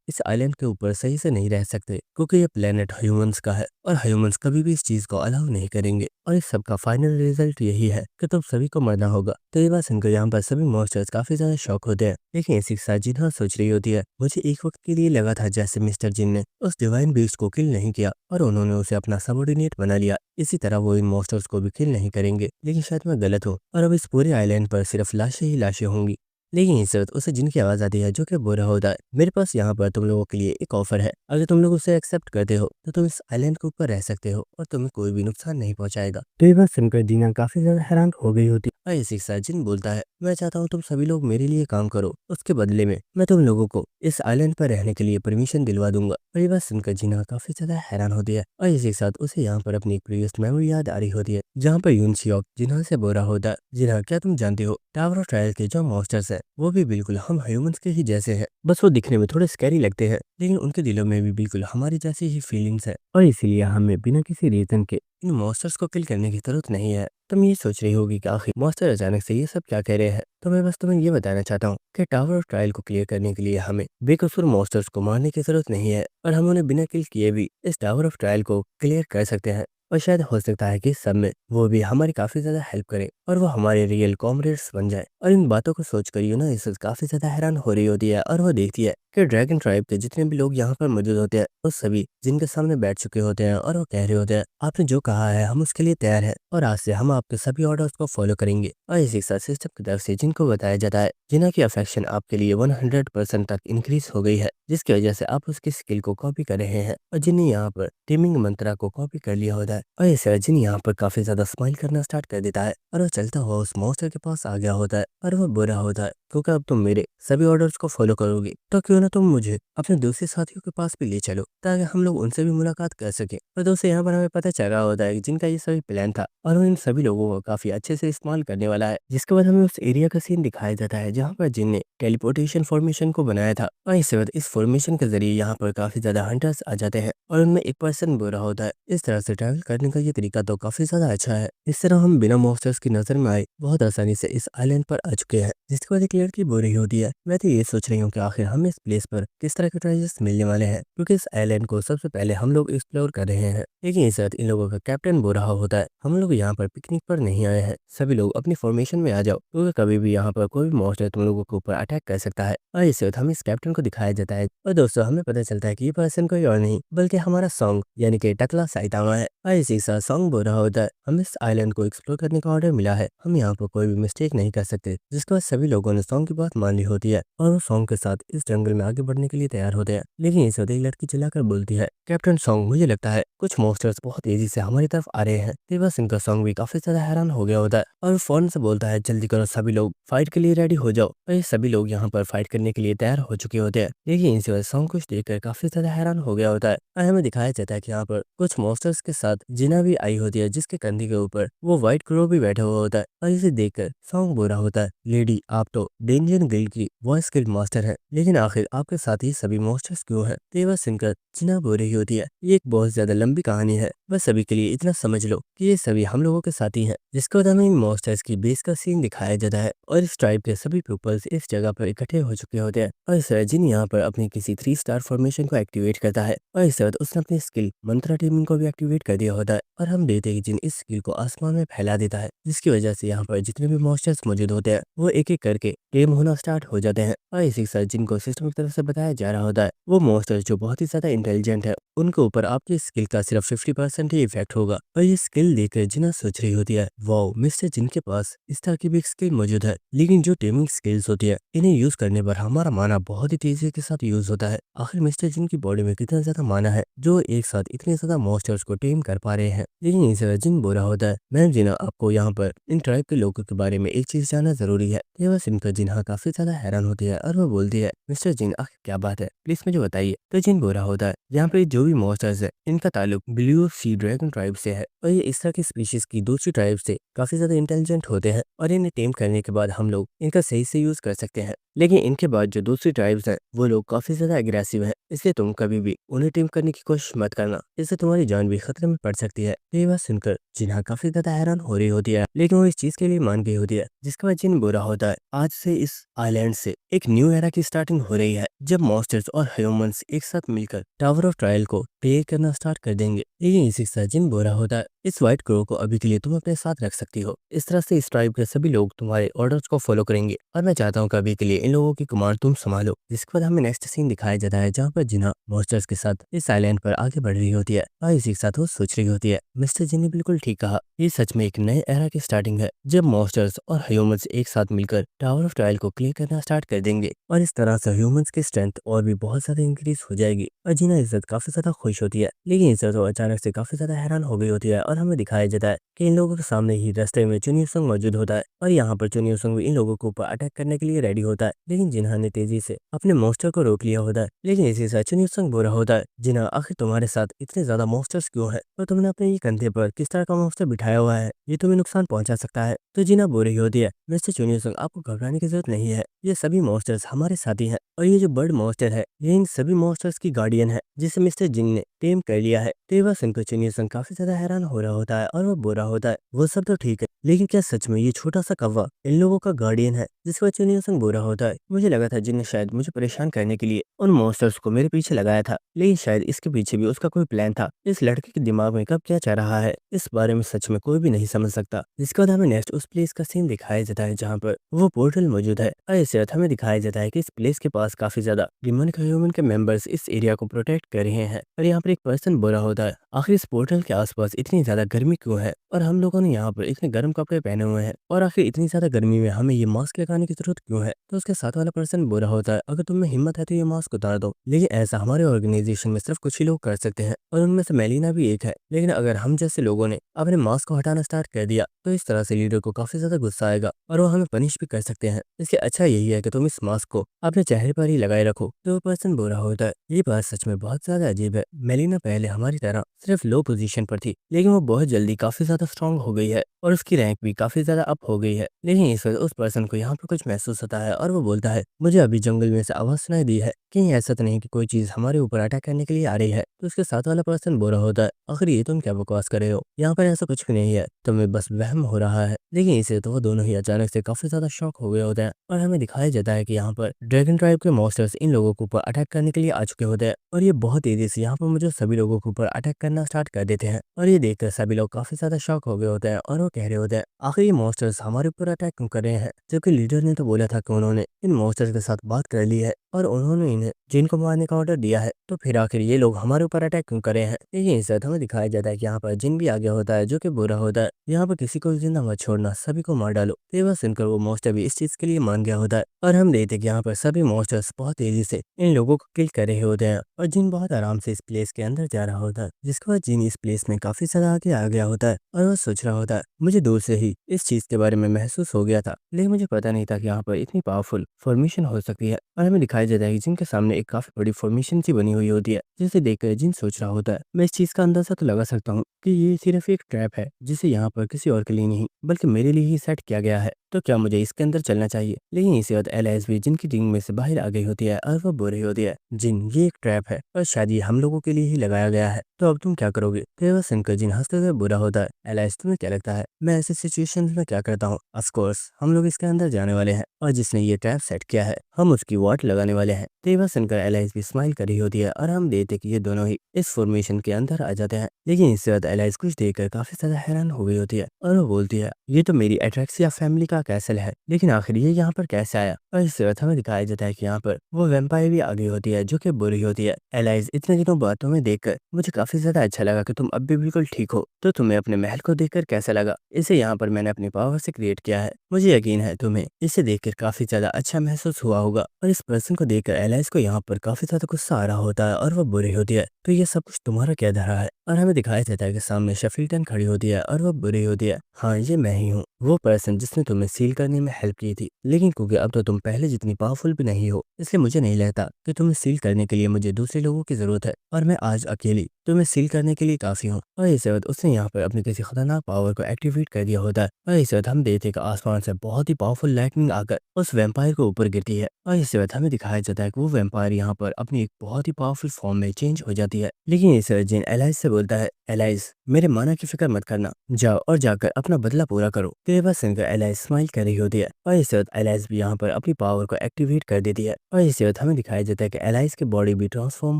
इस आइलैंड के ऊपर सही से नहीं रह सकते क्योंकि ये प्लेनेट ह्यूमंस का है और ह्यूमंस कभी भी इस चीज को अलाउ नहीं करेंगे। और इस सब का फाइनल रिजल्ट यही है कि तुम सभी को मरना होगा। तो ये बात सुनकर यहाँ पर सभी मॉन्स्टर्स काफी ज्यादा शॉक होते हैं। लेकिन इसी के साथ जिन्हा सोच रही होती है, मुझे एक वक्त के लिए लगा था जैसे मिस्टर जिन ने उस डिवाइन बीस्ट को किल नहीं किया और उन्होंने उसे अपना सबऑर्डिनेट बना लिया, इसी तरह वो इन मॉन्स्टर्स को भी किल नहीं करेंगे। लेकिन शायद मैं गलत हूँ और अब इस पूरे आइलैंड पर सिर्फ लाशें ही लाशें होंगी। लेकिन इस वक्त उसे जिनकी आवाज आती है जो कि बुरा होता है, मेरे पास यहाँ पर तुम लोगों के लिए एक ऑफर है। अगर तुम लोग उसे एक्सेप्ट करते हो तो तुम इस आइलैंड के ऊपर रह सकते हो और तुम्हें कोई भी नुकसान नहीं पहुंचाएगा। तो ये बात सुनकर दीना काफी ज्यादा हैरान हो गई होती है। और इसी के साथ जिन बोलता है, मैं चाहता हूँ तुम सभी लोग मेरे लिए काम करो, उसके बदले में मैं तुम लोगों को इस आइलैंड पर रहने के लिए परमिशन दिलवा दूंगा। और ये बात सुनकर जीना काफी ज्यादा हैरान होती है। और इसी के साथ उसे यहाँ पर अपनी प्रीवियस मेमोरी याद आ रही होती है जहाँ पर यून शियोक जिन्हा से बोरा होता है, जिन्हा क्या तुम जानते हो टावर ऑफ ट्रायल के जो मॉन्स्टर्स हैं वो भी बिल्कुल हम ह्यूमंस के ही जैसे हैं, बस वो दिखने में थोड़े स्कैरी लगते हैं लेकिन उनके दिलों में भी बिल्कुल हमारी जैसी ही फीलिंग्स है। और इसीलिए हमें बिना किसी रीजन के इन मॉन्स्टर्स को किल करने की जरूरत नहीं है। तुम ये सोच रही होगी कि आखिर मॉन्स्टर अचानक से ये सब क्या कह रहे हैं, तो मैं बस तुम्हें ये बताना चाहता हूँ कि टावर ऑफ ट्रायल को क्लियर करने के लिए हमें बेकसूर मॉन्स्टर्स को मारने की जरूरत नहीं है और हम उन्हें बिना किल किए भी इस टावर ऑफ ट्रायल को क्लियर कर सकते हैं। और शायद हो सकता है कि इस सब में वो भी हमारी काफी ज्यादा हेल्प करे और वो हमारे रियल कॉमरेड्स बन जाए। और इन बातों को सोचकर यूना इस वक्त काफी ज्यादा हैरान हो रही होती है और वो देखती है कि ड्रैगन ट्राइब के जितने भी लोग यहाँ पर मौजूद होते हैं वो सभी जिनके सामने बैठ चुके होते हैं और वो कह रहे होते हैं आपने जो कहा है हम उसके लिए तैयार हैं और आज से हम आपके सभी ऑर्डर्स को फॉलो करेंगे। और इसी के साथ सिस्टम की तरफ से जिनको बताया जाता है जिन्हों की अफेक्शन आपके लिए 100% तक इंक्रीज हो गई है, जिसकी वजह से आप उसकी स्किल को कॉपी कर रहे हैं और जिन्हें यहाँ पर टीमिंग मंत्रा को कॉपी कर लिया होता है। और इसे जिन यहाँ पर काफी ज्यादा स्माइल करना स्टार्ट कर देता है और वो चलता हुआ उस मॉन्स्टर के पास आ गया होता है और वो बुरा होता है क्योंकि अब तुम मेरे सभी ऑर्डर्स को फॉलो करोगे तो क्यों ना तुम मुझे अपने दूसरे साथियों के पास भी ले चलो ताकि हम लोग उनसे भी मुलाकात कर सके। और दोस्तों यहाँ पर हमें पता चल रहा होता है कि जिनका ये सभी प्लान था और वो इन सभी लोगों को काफी अच्छे से इस्तेमाल करने वाला है, जिसके बाद हमें उस एरिया का सीन दिखाया जाता है जहाँ पर जिन ने टेलीपोर्टेशन फॉर्मेशन को बनाया था। और इसके बाद इस फॉर्मेशन के जरिए यहाँ पर काफी ज्यादा हंटर्स आ जाते हैं और उनमें एक पर्सन बुरा होता है। इस तरह से ट्रैवल करने का ये तरीका तो काफी ज्यादा अच्छा है। इस तरह हम बिना मॉन्स्टर्स की नजर में आए बहुत आसानी से इस आइलैंड पर आ चुके हैं, जिसके बाद एक लड़की बोल रही होती है मैं तो ये सोच रही हूँ कि आखिर हमें इस प्लेस पर किस तरह के ट्रेजर्स मिलने वाले हैं, क्योंकि इस आइलैंड को सबसे पहले हम लोग एक्सप्लोर कर रहे हैं। लेकिन इस साथ इन लोगों का कैप्टन बोल रहा होता है हम लोग यहाँ पर पिकनिक पर नहीं आए हैं, सभी लोग अपनी फॉर्मेशन में आ जाओ क्योंकि कभी भी यहाँ पर कोई भी मॉन्स्टर तुम लोगों के ऊपर अटैक कर सकता है। और इस वक्त हमें इस कैप्टन को दिखाया जाता है और दोस्तों हमें पता चलता है कि ये पर्सन कोई और नहीं बल्कि हमारा सॉन्ग यानी कि टकला साइतामा है। और इसी के साथ सॉन्ग बोल रहा होता है हमें इस आइलैंड को एक्सप्लोर करने का ऑर्डर मिला है, हम यहाँ पर कोई भी मिस्टेक नहीं कर सकते। जिसके बाद सभी लोगों ने सॉन्ग की बात मान ली होती है और वो सॉन्ग के साथ इस जंगल में आगे बढ़ने के लिए तैयार होते हैं। लेकिन इस वक्त एक लड़की चिल्लाकर बोलती है कैप्टन सॉन्ग मुझे लगता है कुछ मॉन्स्टर्स बहुत तेजी से हमारी तरफ आ रहे हैं। देवा सिंह का सॉन्ग भी काफी ज्यादा हैरान हो गया होता है और फौरन से बोलता है जल्दी करो सभी लोग फाइट के लिए रेडी हो जाओ। और ये सभी लोग यहाँ पर फाइट करने के लिए तैयार हो चुके होते हैं। लेकिन इस वक्त सॉन्ग कुछ देखकर काफी ज्यादा हैरान हो गया होता है और हमें दिखाया जाता है कि यहाँ पर कुछ मॉन्स्टर्स के साथ जिना भी आई होती है जिसके कंधे के ऊपर वो व्हाइट क्रो भी बैठा हुआ होता है। और इसे देखकर सॉन्ग बोल रहा होता है लेडी आप तो डेंजर गिल्ड की वॉइस स्किल मास्टर है, लेकिन आखिर आपके साथ ही सभी मॉन्स्टर्स क्यों हैं? देवा सुनकर जिना बोल रही होती है ये एक बहुत ज्यादा लंबी कहानी है, बस सभी के लिए इतना समझ लो कि ये सभी हम लोगों के साथी हैं। जिसके बाद हमें इन मॉन्स्टर्स की बेस का सीन दिखाया जाता है और इस ट्राइब के सभी पीपल्स इस जगह पर इकट्ठे हो चुके होते हैं। और इस जिन यहाँ पर अपनी किसी 3 स्टार फॉर्मेशन को एक्टिवेट करता है और इस वक्त उसने अपनी स्किल मंत्रा टीमिंग को भी एक्टिवेट कर दिया होता है और हम देखते हैं कि जिन इस स्किल को आसमान में फैला देता है, जिसकी वजह से यहाँ पर जितने भी मॉन्स्टर्स मौजूद होते हैं वो एक एक करके टेम होना स्टार्ट हो जाते हैं। और इसी के साथ जिनको सिस्टम की तरफ से बताया जा रहा होता है वो मॉन्स्टर्स जो बहुत ही ज्यादा इंटेलिजेंट है उनके ऊपर आपकी स्किल का सिर्फ 50% ही इफेक्ट होगा। और ये स्किल देखकर जिना सोच रही होती है वाओ मिस्टर जिन के पास इस तरह की भी स्किल मौजूद है, लेकिन जो टेमिंग स्किल्स होती है इन्हें यूज करने पर हमारा माना बहुत ही तेजी के साथ यूज होता है। आखिर मिस्टर जिन की बॉडी में कितना ज्यादा माना है जो एक साथ इतने ज्यादा मॉन्स्टर्स को टेम कर पा रहे हैं। लेकिन इसे जिन बोला होता है मैम जिना आपको यहाँ पर इन ट्राइब के लोगों के बारे में एक चीज जानना जरूरी है। ये बस इनका जिन्हा काफी ज्यादा हैरान होती है और वो बोलती है मिस्टर जिन आखिर क्या बात है प्लीज मुझे बताइए। तो जिन बोला होता है यहाँ पे जो भी मॉन्स्टर्स है इनका ताल्लुक ब्लू सी ड्रैगन ट्राइब से है और ये इस तरह की स्पीशीज की दूसरी ट्राइब से काफी ज्यादा इंटेलिजेंट होते हैं और इन्हें टेम करने के बाद हम लोग इनका सही से यूज कर सकते हैं। लेकिन इनके बाद जो दूसरी ट्राइब्स हैं वो लोग काफी ज्यादा एग्रेसिव हैं, इसलिए तुम कभी भी उन्हें टेम करने की कोशिश मत करना, इससे तुम्हारी जान भी खतरे में पड़ सकती है। ये बात सुनकर जिन्हा काफी ज्यादा हैरान हो रही होती है लेकिन वो इस चीज के लिए मान गई होती है। जिसके बाद जिन बुरा होता है आज से इस आइलैंड से एक न्यू एरा की स्टार्टिंग हो रही है जब मॉन्स्टर्स और ह्यूमंस एक साथ मिलकर टावर ऑफ ट्रायल को प्ले करना स्टार्ट कर देंगे। लेकिन इसी के साथ जिन बुरा होता है इस व्हाइट क्रो को अभी के लिए तुम अपने साथ रख सकती हो, इस तरह से इस ट्राइब के सभी लोग तुम्हारे ऑर्डर्स को फॉलो करेंगे और मैं चाहता हूँ कि अभी के लिए इन लोगों की कमांड तुम संभालो। जिसके बाद हमें नेक्स्ट सीन दिखाया जाता है जहाँ पर जिन्हा मॉन्स्टर्स के साथ इस आइलैंड पर आगे बढ़ रही होती है और इसी के साथ वो सोच रही होती है मिस्टर जी ने बिल्कुल ठीक कहा, ये सच में एक नए एरा की स्टार्टिंग है जब मॉन्स्टर्स और ह्यूमंस एक साथ मिलकर टावर ऑफ ट्रायल को क्लियर करना स्टार्ट कर देंगे और इस तरह से ह्यूमंस की स्ट्रेंथ और भी बहुत ज्यादा इंक्रीज हो जाएगी। और जिन्हा इज्जत काफी ज्यादा खुश होती है लेकिन इज्जत वो अचानक से काफी ज्यादा हैरान हो गई होती है और हमें दिखाया जाता है कि इन लोगों के सामने ही रास्ते में चुनियो संग मौजूद होता है और यहाँ पर चुनियो संग भी इन लोगों के ऊपर अटैक करने के लिए रेडी होता है। लेकिन जिन्हा ने तेजी से अपने मॉन्स्टर को रोक लिया होता है। लेकिन इसी से चुनियो संग बोल रहा होता है जिन्हा आखिर तुम्हारे साथ इतने ज्यादा मॉन्स्टर्स क्यों है और तुमने अपने ये कंधे पर किस तरह का मॉन्स्टर बिठाया हुआ है, ये तुम्हें नुकसान पहुंचा सकता है। तो जिन्हा बोल रही होती है मिस्टर चुनियो संग आपको घबराने की जरूरत नहीं है, ये सभी मॉन्स्टर्स हमारे साथी हैं और ये जो बर्ड मॉन्स्टर है ये इन सभी मॉन्स्टर्स की गार्डियन है जिसे मिस्टर जिन ने टेम कर लिया है। तेवा सुनकर चुनियो संग काफी ज्यादा हैरान हो रहा होता है और वो बोल रहा होता है वो सब तो ठीक है लेकिन क्या सच में ये छोटा सा कौवा इन लोगों का गार्डियन है। जिसके बाद चुनियो संग बोल रहा होता है मुझे लगा था जिन ने शायद मुझे परेशान करने के लिए उन मॉन्स्टर्स को मेरे पीछे लगाया था, लेकिन शायद इसके पीछे भी उसका कोई प्लान था। इस लड़के के दिमाग में कब क्या चल रहा है इस बारे में सच में कोई भी नहीं समझ सकता। जिसके बाद हमें नेक्स्ट उस प्लेस का सीन दिखाया जाता है जहाँ पर वो पोर्टल मौजूद है और इस साथ हमें दिखाया जाता है कि इस प्लेस के पास काफी ज्यादा डिमोनिक ह्यूमन के मेंबर्स इस एरिया को प्रोटेक्ट कर रहे हैं और यहाँ पर एक पर्सन बुरा होता है। आखिर इस पोर्टल के आसपास इतनी ज्यादा गर्मी क्यों है और हम लोगों ने यहाँ पर इतने गर्म कपड़े पहने हुए हैं और आखिर इतनी ज्यादा गर्मी में हमें ये मास्क लगाने की जरूरत क्यों है। तो उसके साथ वाला पर्सन बुरा होता है, अगर तुम में हिम्मत है तो ये मास्क उतार दो। लेकिन ऐसा हमारे ऑर्गेनाइजेशन में सिर्फ कुछ ही लोग कर सकते हैं और उनमें से मेलिना भी एक है। लेकिन अगर हम जैसे लोगों ने अपने मास्क को हटाना स्टार्ट कर दिया तो इस तरह से लीडर को काफी ज्यादा गुस्सा आएगा और वो हमें पनिश भी कर सकते हैं। इसके अच्छा यही है कि तुम इस मास्क को अपने चेहरे पर ही लगाए रखो। तो वो पर्सन बुरा होता है। ये बात सच में बहुत ज्यादा अजीब है। मेलिना पहले हमारी तरह सिर्फ लो पोजीशन पर थी, लेकिन वो बहुत जल्दी काफी ज्यादा स्ट्रांग हो गई है और उसकी रैंक भी काफी ज्यादा अप हो गई है। लेकिन इस वक्त उस पर्सन को यहाँ पर कुछ महसूस होता है और वो बोलता है, मुझे अभी जंगल में से आवाज सुनाई दी है, कहीं ऐसा तो नहीं कि कोई चीज हमारे ऊपर अटैक करने के लिए आ रही है। तो उसके साथ वाला पर्सन बुरा होता है, आखिर ये तुम क्या बकवास कर रहे हो, यहाँ पर ऐसा कुछ भी नहीं है, तुम्हें बस वहम हो रहा है। लेकिन इसे तो वो दोनों ही अचानक से काफी ज्यादा शॉक हो गए होते हैं और हमें दिखाया जाता है कि यहाँ पर ड्रैगन ट्राइब के मॉन्स्टर्स इन लोगों के ऊपर अटैक करने के लिए आ चुके होते हैं और ये बहुत तेजी से यहाँ पर मुझे सभी लोगों के ऊपर अटैक करना स्टार्ट कर देते हैं। और ये देखकर सभी लोग काफी ज्यादा शॉक हो गए होते हैं और वो कह रहे होते हैं, आखिर ये मॉन्स्टर्स हमारे ऊपर अटैक क्यों कर रहे हैं, जबकि लीडर ने तो बोला था कि उन्होंने इन मॉन्स्टर्स के साथ बात कर ली है और उन्होंने इन्हें जिन को मारने का ऑर्डर दिया है। तो फिर आखिर ये लोग हमारे ऊपर अटैक क्यों कर रहे हैं। लेकिन इस साथ हमें दिखाया जाता है कि यहाँ पर जिन भी आगे होता है जो कि बुरा होता है, यहाँ पर किसी को भी जिंदा मत छोड़ना, सभी को मार डालो। तो ये बात सुनकर वो मॉन्स्टर भी इस चीज के लिए मान गया होता है और हम देखते हैं कि यहाँ पर सभी मॉन्स्टर्स बहुत तेजी से इन लोगों को किल कर रहे होते हैं और जिन बहुत आराम से इस प्लेस के अंदर जा रहा होता है, जिसके बाद जिन इस प्लेस में काफी ज्यादा आगे आ गया होता है और वो सोच रहा होता है, मुझे दूर से ही इस चीज के बारे में महसूस हो गया था, लेकिन मुझे पता नहीं था कि यहाँ पर इतनी पावरफुल फॉर्मेशन हो सकती है। और हमें दिखाया जाता है कि जिनके सामने एक काफी बड़ी फॉर्मेशन सी बनी हुई होती है, जिसे देखकर जिन सोच रहा होता है, मैं इस चीज का अंदाजा तो लगा सकता हूँ कि ये सिर्फ एक ट्रैप है जिसे यहाँ पर किसी और के लिए नहीं बल्कि मेरे लिए ही सेट किया गया है। तो क्या मुझे इसके अंदर चलना चाहिए। लेकिन इसी वक्त एलाइस भी जिन की टीम में से बाहर आ गई होती है और वो बोल रही होती है, जिन ये एक ट्रैप है और शायद ये हम लोगों के लिए ही लगाया गया है, तो अब तुम क्या करोगे। तो वह सुनकर जिन हंसते हुए बुरा होता है, एलाइस तुम्हें क्या लगता है मैं ऐसी सिचुएशन में क्या करता हूँ। ऑफकोर्स हम लोग इसके अंदर जाने वाले हैं और जिसने ये ट्रैप सेट किया है हम उसकी वाट लगाने वाले हैं। तो वह सुनकर एलाइस भी स्माइल कर रही होती है और हम देखते कि ये दोनों ही इस फॉर्मेशन के अंदर आ जाते हैं। लेकिन इसके बाद एलाइस कुछ देखकर काफी ज्यादा हैरान हो गई होती है और वो बोलती है, ये तो मेरी एट्रैक्सिया फैमिली का कैसल है, लेकिन आखिर ये यहाँ पर कैसे आया। और इसके बाद हमें दिखाया जाता है कि यहाँ पर वो वैम्पायर भी आ गई होती है जो कि बुरी होती है। एलाइस इतने दिनों बाद तुम्हें देखकर मुझे काफी ज्यादा अच्छा लगा कि तुम अब भी बिल्कुल ठीक हो। तो तुम्हें अपने महल को देखकर कैसा लगा। इसे यहाँ पर मैंने अपनी पावर से क्रिएट किया है, मुझे यकीन है तुम्हें इसे देखकर काफी ज्यादा अच्छा महसूस हुआ होगा। और इस पर्सन को देखकर एलाइस को यहाँ पर काफी ज्यादा गुस्सा आ रहा होता है और वो बुरी होती है, तो ये सब कुछ तुम्हारा क्या धरा है। और हमें दिखाया जाता है कि सामने शफील्टन खड़ी होती है और वो बुरी होती है, हाँ ये मैं ही हूँ, वो पर्सन जिसने तुम्हें सील करने में हेल्प की थी। लेकिन क्योंकि अब तो तुम पहले जितनी पावरफुल भी नहीं हो, इसलिए मुझे नहीं लगता कि तुम्हें सील करने के लिए मुझे दूसरे लोगों की जरूरत है और मैं आज अकेली तुम्हें सील करने के लिए काफी हूँ। और इस वक्त उसने यहाँ पर अपनी किसी खतरनाक पावर को एक्टिवेट कर दिया होता है और इस वक्त हम देखते कि आसमान से बहुत ही पावरफुल लाइटनिंग आकर उस वैम्पायर को ऊपर गिरती है। और इस वक्त हमें दिखाया जाता है कि वो वैम्पायर यहाँ पर अपनी एक बहुत ही पावरफुल फॉर्म में चेंज हो जाती है। लेकिन इस वक्त जिन एलाइस से बोलता है, एलाइस मेरे माना की फिक्र मत करना, जाओ और जाकर अपना बदला पूरा करो। तो ये बात सुनकर एलाइस स्माइल कर रही होती है और इस वक्त एलाइस भी यहाँ पर अपनी पावर को एक्टिवेट कर देती है। और इस वक्त हमें दिखाया जाता है कि एलाइस की बॉडी भी ट्रांसफॉर्म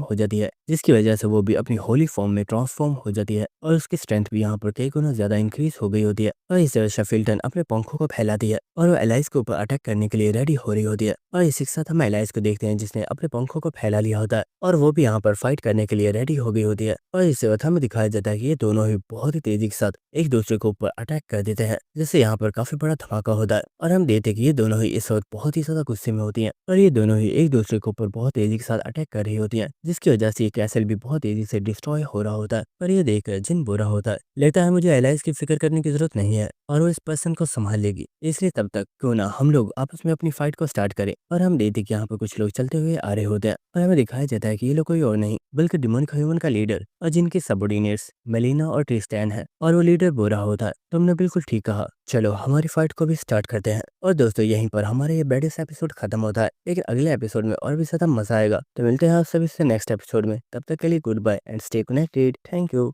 हो जाती है, जिसकी वजह से वो भी अपनी होली फॉर्म में ट्रांसफॉर्म हो जाती है और उसकी स्ट्रेंथ भी यहाँ पर कई गुना ज्यादा इंक्रीज हो गई होती है। और इस वक्त शफील्टन अपने पंखों को फैलाती है और वो एलाइस के ऊपर अटैक करने के लिए रेडी हो रही होती है। और इसी के साथ हम एलाइस को देखते हैं जिसने अपने पंखों को फैला लिया होता है और वो भी यहाँ पर फाइट करने के लिए रेडी हो गई होती है। और इस वक्त हमें दिखाया जाता है कि ये दोनों ही बहुत ही तेजी के साथ एक दूसरे के ऊपर अटैक कर देते हैं, जिससे यहाँ पर काफी बड़ा धमाका होता है। और हम देखते हैं कि ये दोनों ही इस वक्त बहुत ही ज्यादा गुस्से में होती हैं और ये दोनों ही एक दूसरे के ऊपर बहुत तेजी के साथ अटैक कर रही होती हैं, जिसकी वजह से ये कैसल भी बहुत तेजी से डिस्ट्रॉय हो रहा होता है। पर ये देखकर जिन बुरा होता है, लगता है मुझे एलाइस की फिक्र करने की जरूरत नहीं है और वो इस पर्सन को संभाल लेगी, इसलिए तब तक क्यों ना हम लोग आपस में अपनी फाइट को स्टार्ट करें। और हम देखते कि यहाँ पर कुछ लोग चलते हुए आ रहे होते हैं और हमें दिखाया जाता है कि ये लोग कोई और नहीं बल्कि डिमोनिक ह्यूमन का लीडर और जिनके सबऑर्डिनेट्स मेलिना और ट्रिस्टैन है और वो लीडर बुरा होता है। तुमने बिल्कुल ठीक कहा, चलो हमारी फाइट को भी स्टार्ट करते हैं। और दोस्तों यहीं पर हमारा ये बेडेस्ट एपिसोड खत्म होता है, लेकिन अगले एपिसोड में और भी ज्यादा मजा आएगा। तो मिलते हैं आप सभी से नेक्स्ट एपिसोड में, तब तक के लिए goodbye and stay connected. Thank you.